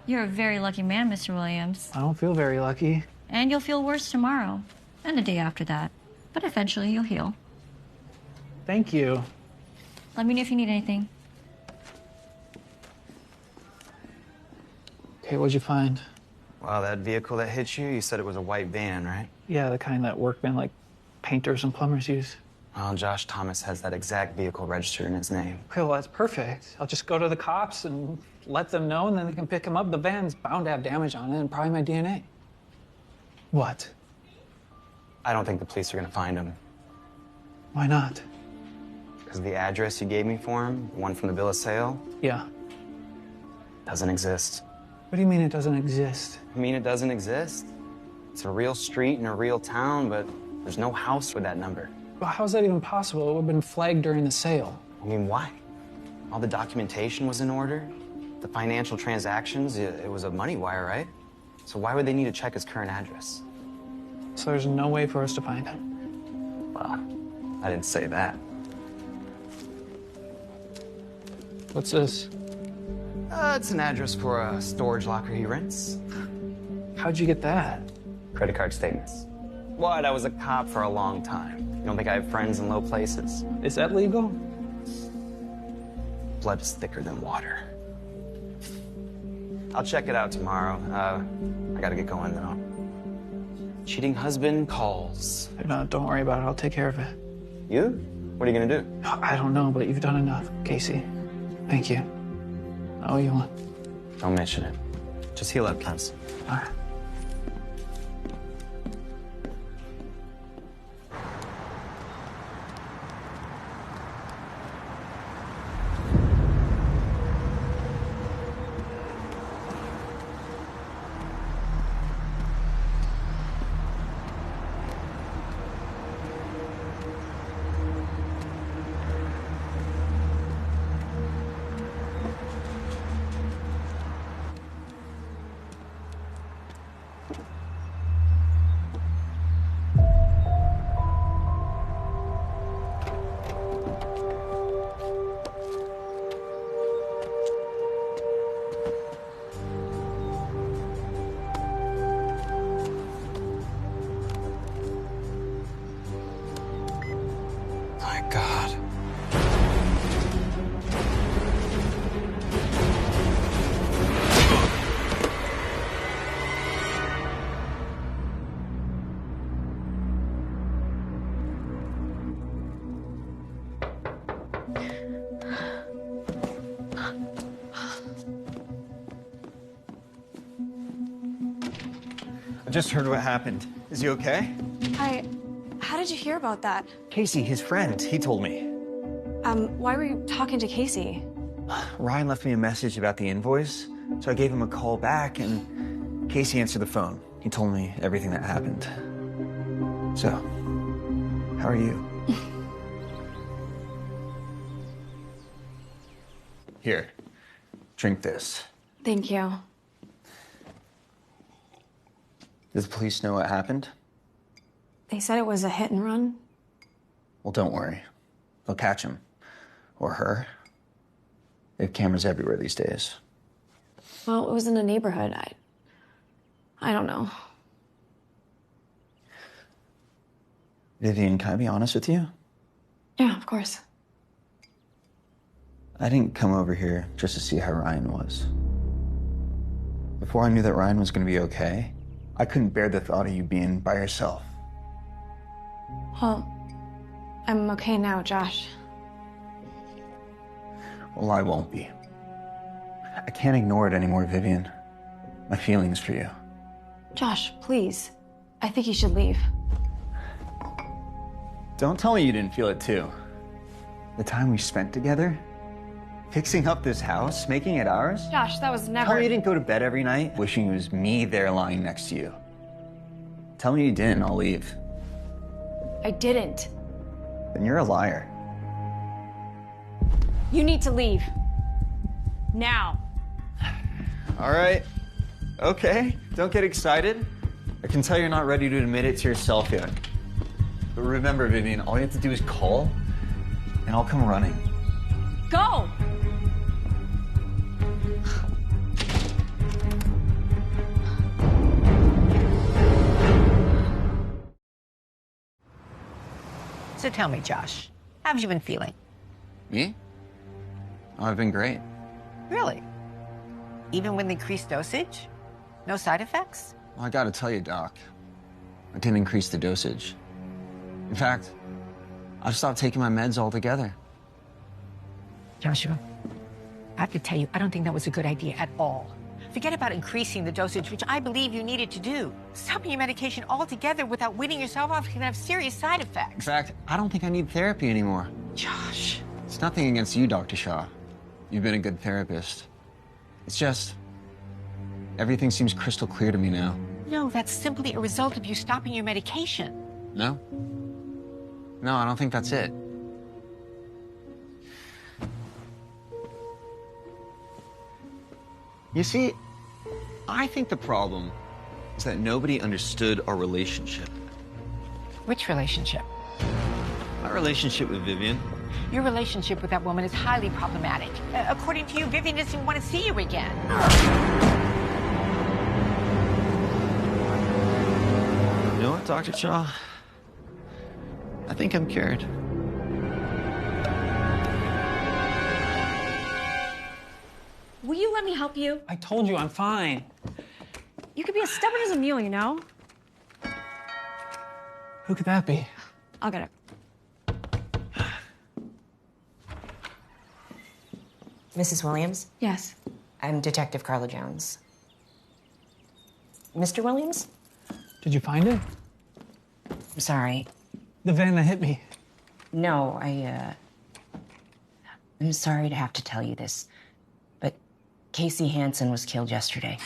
You're a very lucky man, Mr. Williams. I don't feel very lucky. And you'll feel worse tomorrow, and the day after that. But eventually you'll heal. Thank you. Let me know if you need anything. Okay, what'd you find? Wow, that vehicle that hit you said it was a white van, right? Yeah, the kind that workmen like painters and plumbers use. Well, Josh Thomas has that exact vehicle registered in his name. Okay, well, that's perfect. I'll just go to the cops and let them know, and then they can pick him up. The van's bound to have damage on it and probably my DNA. What? I don't think the police are gonna find him. Why not? Because the address you gave me for him, the one from the bill of sale, Yeah. doesn't exist. What do you mean it doesn't exist? I mean, it doesn't exist. It's a real street in a real town, but there's no house with that number. Well, how's that even possible? It would have been flagged during the sale. I mean, why? All the documentation was in order. The financial transactions, it was a money wire, right? So why would they need to check his current address? So there's no way for us to find him. Well, I didn't say that. What's this? It's an address for a storage locker he rents. How'd you get that? Credit card statements. What? I was a cop for a long time. You don't think I have friends in low places? Is that legal? Blood is thicker than water. I'll check it out tomorrow. I gotta get going though. Cheating husband calls. No, don't worry about it. I'll take care of it. You? What are you gonna do? I don't know, but you've done enough, Casey. Thank you. I owe you one. Don't mention it. Just heal up, Prince. All right. My God. I just heard what happened. Is he okay? How did you hear about that? Casey, his friend, he told me. Why were you talking to Casey? Ryan left me a message about the invoice, so I gave him a call back, and Casey answered the phone. He told me everything that happened. So, how are you? Here, drink this. Thank you. Does the police know what happened? They said it was a hit and run. Well, don't worry. They'll catch him. Or her. They have cameras everywhere these days. Well, it was in a neighborhood. I don't know. Vivian, can I be honest with you? Yeah, of course. I didn't come over here just to see how Ryan was. Before I knew that Ryan was going to be okay, I couldn't bear the thought of you being by yourself. Well, I'm okay now, Josh. Well, I won't be. I can't ignore it anymore, Vivian. My feelings for you. Josh, please. I think you should leave. Don't tell me you didn't feel it too. The time we spent together, fixing up this house, making it ours. Josh, that was never... Tell me you didn't go to bed every night wishing it was me there lying next to you. Tell me you didn't, I'll leave. I didn't. Then you're a liar. You need to leave. Now. All right. Okay, don't get excited. I can tell you're not ready to admit it to yourself yet. But remember, Vivian, all you have to do is call, and I'll come running. Go! So tell me, Josh, how have you been feeling? Me? Oh, I've been great. Really? Even with increased dosage? No side effects? Well, I gotta tell you, Doc, I didn't increase the dosage. In fact, I've stopped taking my meds altogether. Joshua, I have to tell you, I don't think that was a good idea at all. Forget about increasing the dosage, which I believe you needed to do. Stopping your medication altogether without weaning yourself off can have serious side effects. In fact, I don't think I need therapy anymore. Josh. It's nothing against you, Dr. Shaw. You've been a good therapist. It's just, everything seems crystal clear to me now. No, that's simply a result of you stopping your medication. No? No, I don't think that's it. You see, I think the problem is that nobody understood our relationship. Which relationship? My relationship with Vivian. Your relationship with that woman is highly problematic. According to you, Vivian doesn't want to see you again. You know what, Dr. Shaw? I think I'm cured. We you let me help you? I told you I'm fine. You could be as stubborn as a mule, you know? Who could that be? I'll get it. Mrs. Williams? Yes. I'm Detective Carla Jones. Mr. Williams? Did you find it? I'm sorry. The van that hit me. No, I'm sorry to have to tell you this, but Casey Hansen was killed yesterday.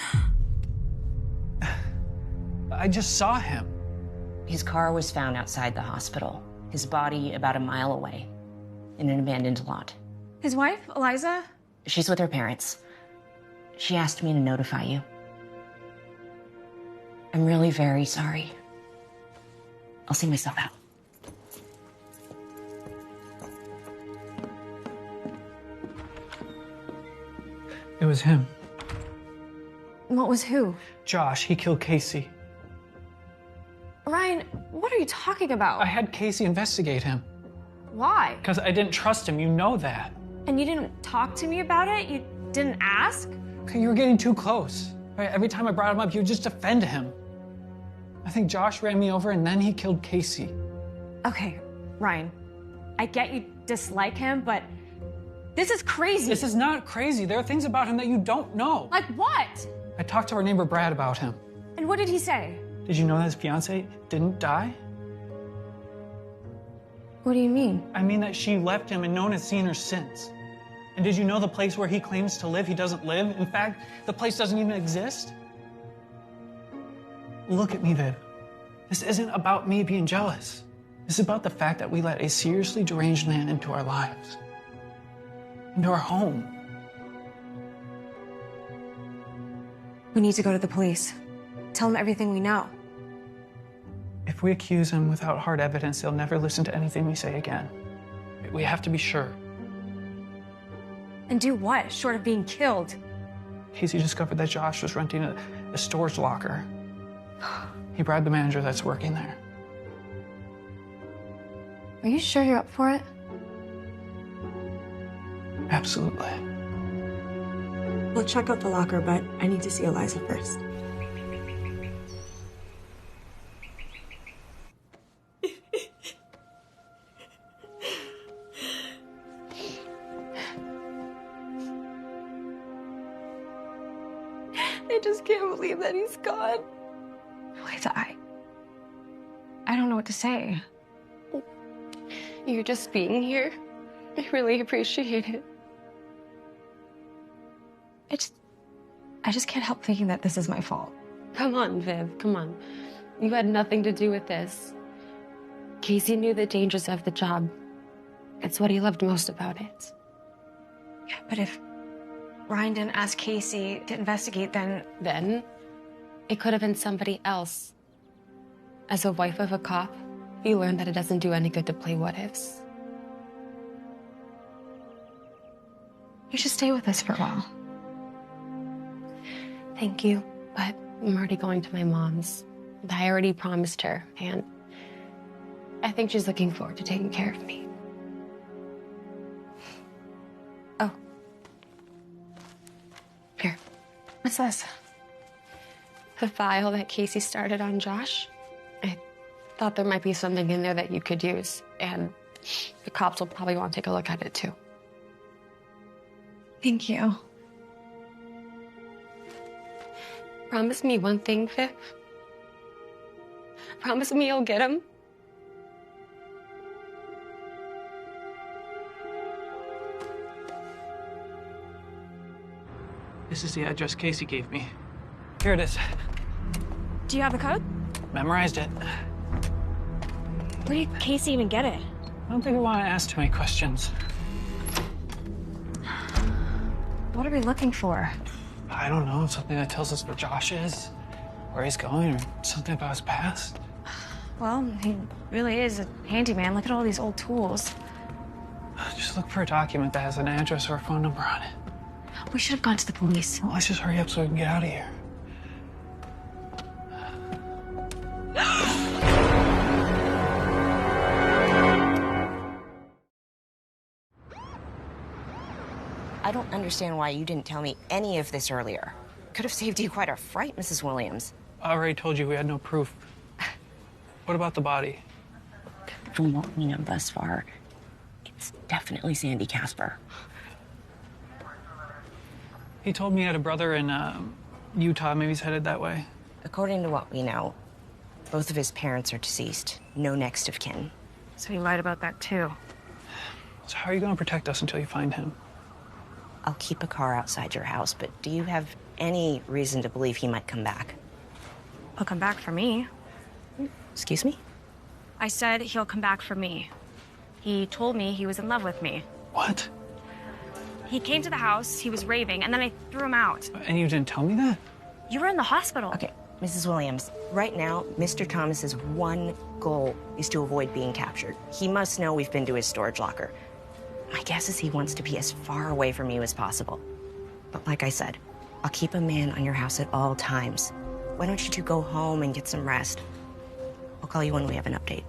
I just saw him. His car was found outside the hospital. His body about a mile away in an abandoned lot. His wife, Eliza? She's with her parents. She asked me to notify you. I'm really very sorry. I'll see myself out. It was him. What was who? Josh, he killed Casey. Ryan, what are you talking about? I had Casey investigate him. Why? Because I didn't trust him, you know that. And you didn't talk to me about it? You didn't ask? Okay, you were getting too close. Right? Every time I brought him up, you would just defend him. I think Josh ran me over and then he killed Casey. Okay, Ryan, I get you dislike him, but this is crazy. This is not crazy. There are things about him that you don't know. Like what? I talked to our neighbor Brad about him. And what did he say? Did you know that his fiance didn't die? What do you mean? I mean that she left him and no one has seen her since. And did you know the place where he claims to live, he doesn't live? In fact, the place doesn't even exist? Look at me, Viv. This isn't about me being jealous. This is about the fact that we let a seriously deranged man into our lives. Into our home. We need to go to the police. Tell them everything we know. If we accuse him without hard evidence, they'll never listen to anything we say again. We have to be sure. And do what, short of being killed? Casey discovered that Josh was renting a storage locker. He bribed the manager that's working there. Are you sure you're up for it? Absolutely. We'll check out the locker, but I need to see Eliza first. I just can't believe that he's gone. Eliza, I don't know what to say. You're just being here. I really appreciate it. I just can't help thinking that this is my fault. Come on, Viv, come on. You had nothing to do with this. Casey knew the dangers of the job. It's what he loved most about it. Yeah, but if Ryan didn't ask Casey to investigate, then... Then, it could have been somebody else. As a wife of a cop, you learn that it doesn't do any good to play what-ifs. You should stay with us for a while. Thank you, but I'm already going to my mom's. I already promised her, and I think she's looking forward to taking care of me. Oh. Here. What's this? The file that Casey started on Josh. I thought there might be something in there that you could use, and the cops will probably want to take a look at it too. Thank you. Promise me one thing, Viv. Promise me you'll get him. This is the address Casey gave me. Here it is. Do you have the code? Memorized it. Where did Casey even get it? I don't think we want to ask too many questions. What are we looking for? I don't know, something that tells us where Josh is, where he's going, or something about his past. Well, he really is a handyman. Look at all these old tools. Just look for a document that has an address or a phone number on it. We should have gone to the police. Well, let's just hurry up so we can get out of here. I don't understand why you didn't tell me any of this earlier. Could have saved you quite a fright, Mrs. Williams. I already told you we had no proof. What about the body? From what we know thus far, it's definitely Sandy Casper. He told me he had a brother in Utah. Maybe he's headed that way. According to what we know, both of his parents are deceased. No next of kin. So he lied about that too. So how are you going to protect us until you find him? I'll keep a car outside your house, but do you have any reason to believe he might come back? He'll come back for me. Excuse me? I said he'll come back for me. He told me he was in love with me. What? He came to the house, he was raving, and then I threw him out. And you didn't tell me that? You were in the hospital. Okay, Mrs. Williams, right now, Mr. Thomas's one goal is to avoid being captured. He must know we've been to his storage locker. My guess is he wants to be as far away from you as possible. But like I said, I'll keep a man on your house at all times. Why don't you two go home and get some rest? I'll call you when we have an update.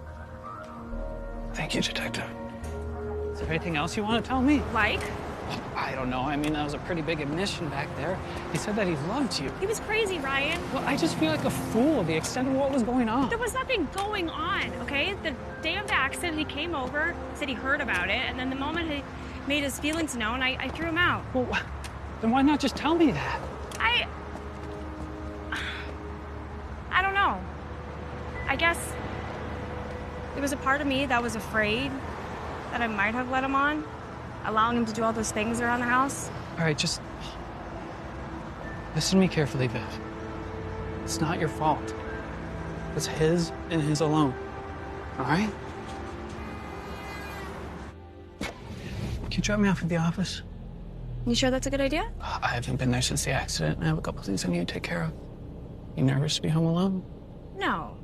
Thank you, Detective. Is there anything else you want to tell me? Like? I don't know. I mean, that was a pretty big admission back there. He said that he loved you. He was crazy, Ryan. Well, I just feel like a fool of the extent of what was going on. There was nothing going on, okay? The day of the accident, he came over, said he heard about it, and then the moment he made his feelings known, I threw him out. Well, then why not just tell me that? I don't know. I guess there was a part of me that was afraid that I might have let him on, allowing him to do all those things around the house. All right, just listen to me carefully, Viv. It's not your fault. It's his and his alone. All right? Can you drop me off at the office? You sure that's a good idea? I haven't been there since the accident, and I have a couple things I need to take care of. You nervous to be home alone? No.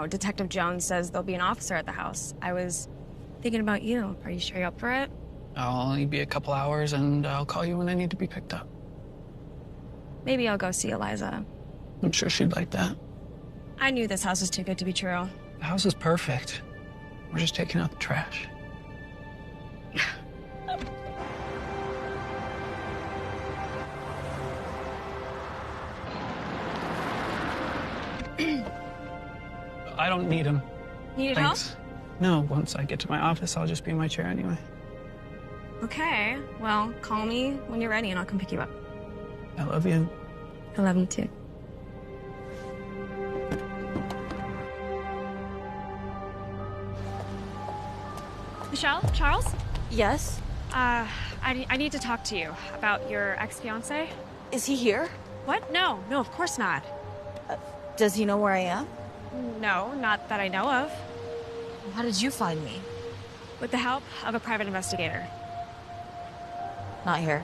Detective Jones says there'll be an officer at the house. I was thinking about you. Are you sure you're up for it? I'll only be a couple hours, and I'll call you when I need to be picked up. Maybe I'll go see Eliza. I'm sure she'd like that. I knew this house was too good to be true. The house is perfect. We're just taking out the trash. I don't need him. Need Thanks. help? No, once I get to my office, I'll just be in my chair anyway. Okay. Well, call me when you're ready and I'll come pick you up. I love you. I love you too. Michelle? Charles? Yes? I need to talk to you about your ex-fiancé. Is he here? What? No, of course not. Does he know where I am? No, not that I know of. How did you find me? With the help of a private investigator. Not here.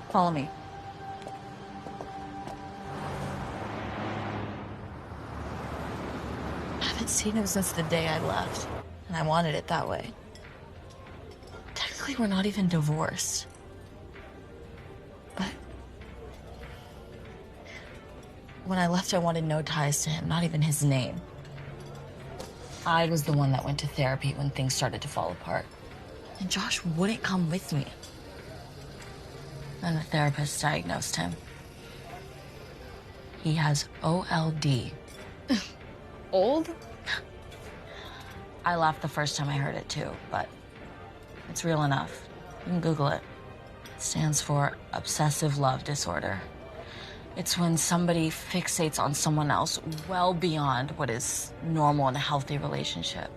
Follow me. I haven't seen him since the day I left, and I wanted it that way. Technically, we're not even divorced. But when I left, I wanted no ties to him, not even his name. I was the one that went to therapy when things started to fall apart. And Josh wouldn't come with me. Then the therapist diagnosed him. He has OLD. Old? I laughed the first time I heard it too, but it's real enough. You can Google it. It stands for obsessive love disorder. It's when somebody fixates on someone else well beyond what is normal in a healthy relationship.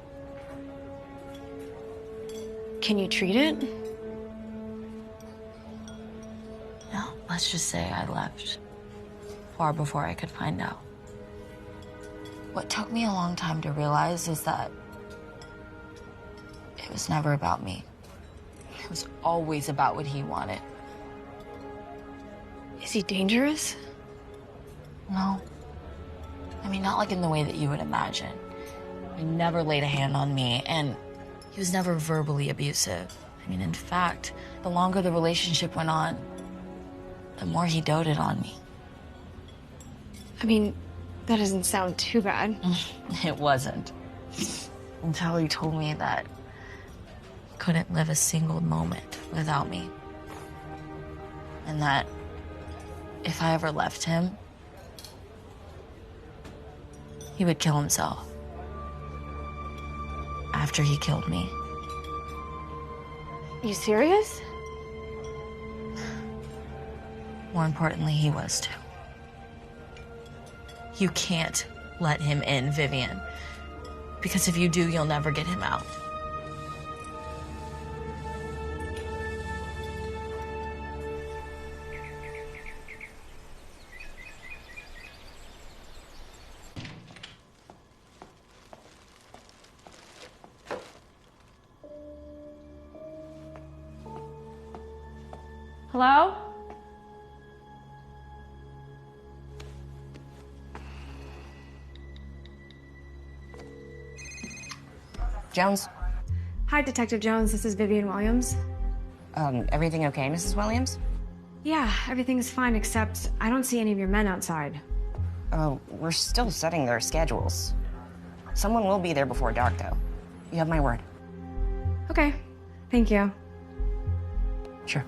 Can you treat it? No, let's just say I left far before I could find out. What took me a long time to realize is that it was never about me. It was always about what he wanted. Is he dangerous? No. I mean, not like in the way that you would imagine. He never laid a hand on me, and he was never verbally abusive. I mean, in fact, the longer the relationship went on, the more he doted on me. I mean, that doesn't sound too bad. It wasn't. Until he told me that he couldn't live a single moment without me. And that if I ever left him, he would kill himself. After he killed me. You serious? More importantly, he was too. You can't let him in, Vivian. Because if you do, you'll never get him out. Hello? Jones? Hi, Detective Jones. This is Vivian Williams. Everything okay, Mrs. Williams? Yeah, everything's fine, except I don't see any of your men outside. We're still setting their schedules. Someone will be there before dark, though. You have my word. Okay. Thank you. Sure.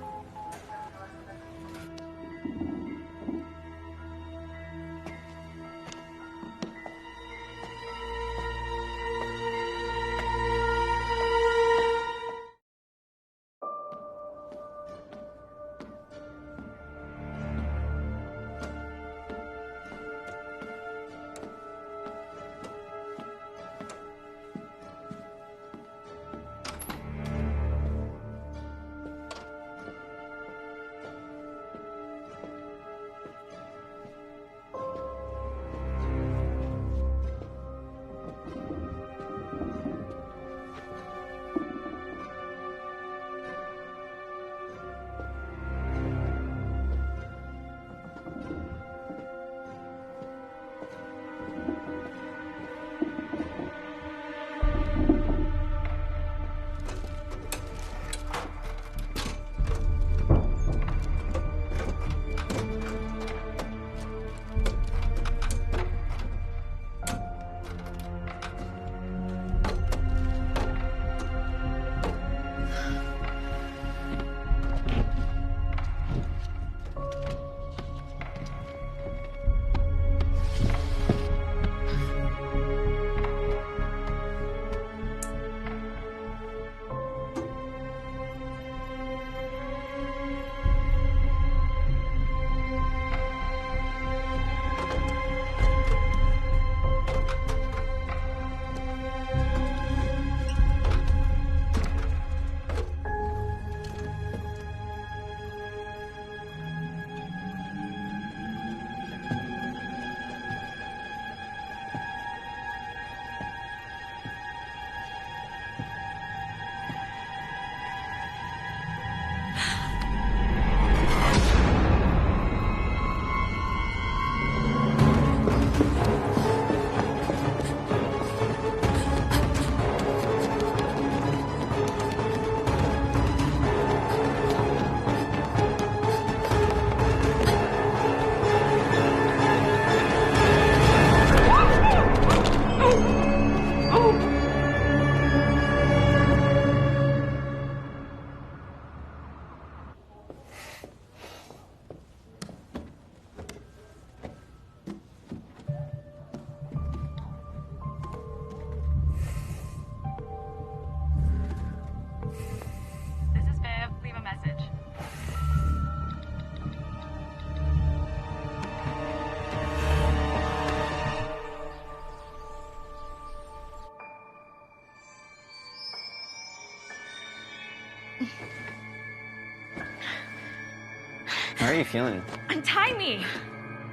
How are you feeling? Untie me!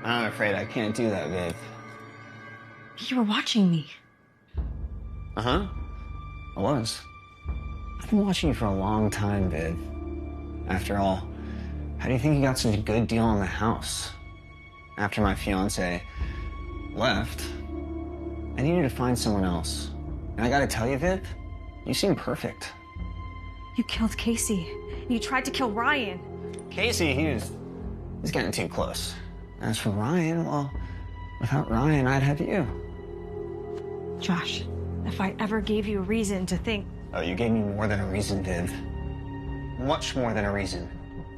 I'm afraid I can't do that, Viv. You were watching me. Uh-huh. I was. I've been watching you for a long time, Viv. After all, how do you think you got such a good deal on the house? After my fiance left, I needed to find someone else. And I gotta tell you, Viv, you seem perfect. You killed Casey. You tried to kill Ryan. Casey, he's getting too close. As for Ryan, well, without Ryan, I'd have you. Josh, if I ever gave you a reason to think... Oh, you gave me more than a reason, Viv. Much more than a reason.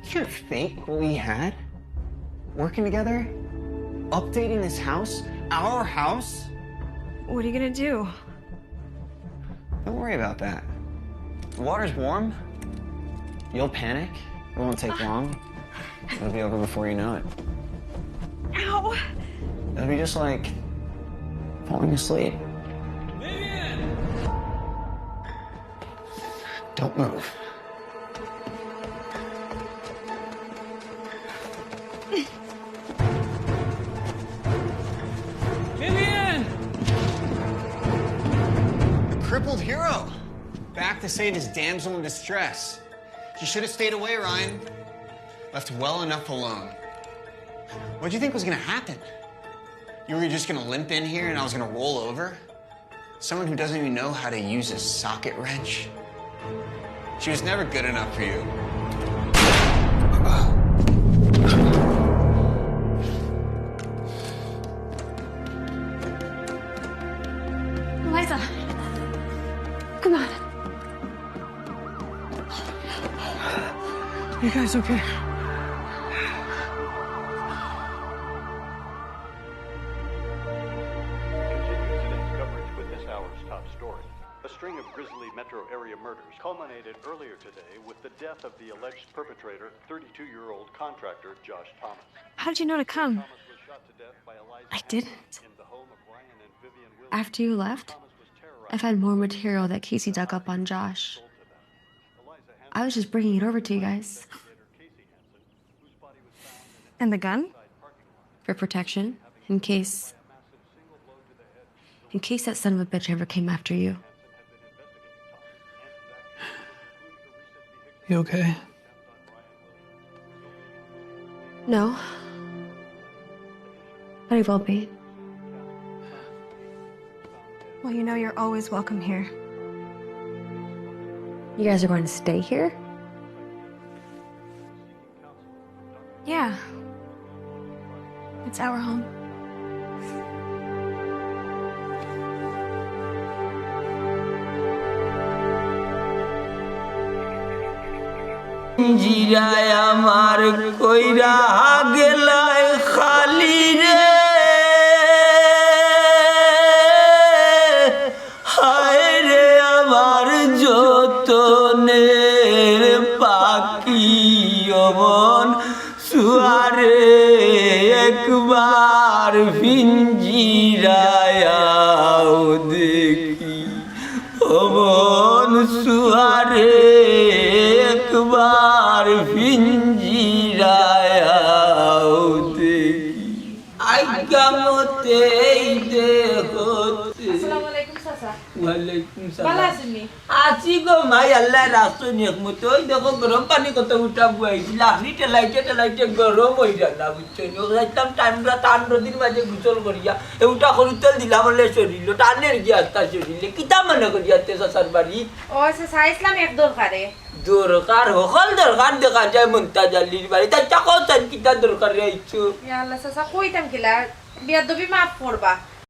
You can't fake what we had. Working together, updating this house, our house. What are you gonna do? Don't worry about that. The water's warm. You'll panic. It won't take long. It'll be over before you know it. Ow! It'll be just like falling asleep. Don't move. Vivian! The crippled hero. Back to save his damsel in distress. You should have stayed away, Ryan. Left well enough alone. What do you think was gonna happen? You were just gonna limp in here and I was gonna roll over? Someone who doesn't even know how to use a socket wrench? She was never good enough for you. Eliza, come on. You guys okay? A string of grisly metro area murders culminated earlier today with the death of the alleged perpetrator, 32-year-old contractor Josh Thomas. How did you know to come? I didn't. After you left, I found more material that Casey dug up on Josh. I was just bringing it over to you guys. And the gun? For protection, in case that son of a bitch ever came after you. You okay? No. But I will be. Well, you know you're always welcome here. You guys are going to stay here? Yeah. It's our home. জিরায় আমার কইরা গেলায় খালি রে হায় রে আমার যতনের পাখি অমন সুয়ারে একবার পিঞ্জিরায় দেখি অমন সুয়ারে একবার পিঞ্জিরায় দেখি আইগামতেই দেখতে আসসালামু আলাইকুম চাচা ওয়ালাইকুম ভালো সালাম আছেন নি আছি গো মাই আল্লাহ রাস্তা নিয়মত ওই দেখো গরম পানি কত উঠা বুয়াইছি লাকড়ি টেলাইতে গরম হয়ে যায় না বুঝছো যাইতাম টাইমরা 15 দিন মাঝে গোসল করিয়া উঠা করি তেল দিলাম বলে শরীর টানের গিয়া আস্তা শরীরে কিতা মনে করিয়া তে সাসার বাড়ি ও চাচা ইসলাম এক দরকারে দরকার হল দরকার দেখা যায় মন্তাজ আলীর বাড়ি তা চাকো চান কিতা দরকার রাইছো ইয়া আল্লাহ চাচা কইতাম কিলা বিয়াদবি মাফ করবা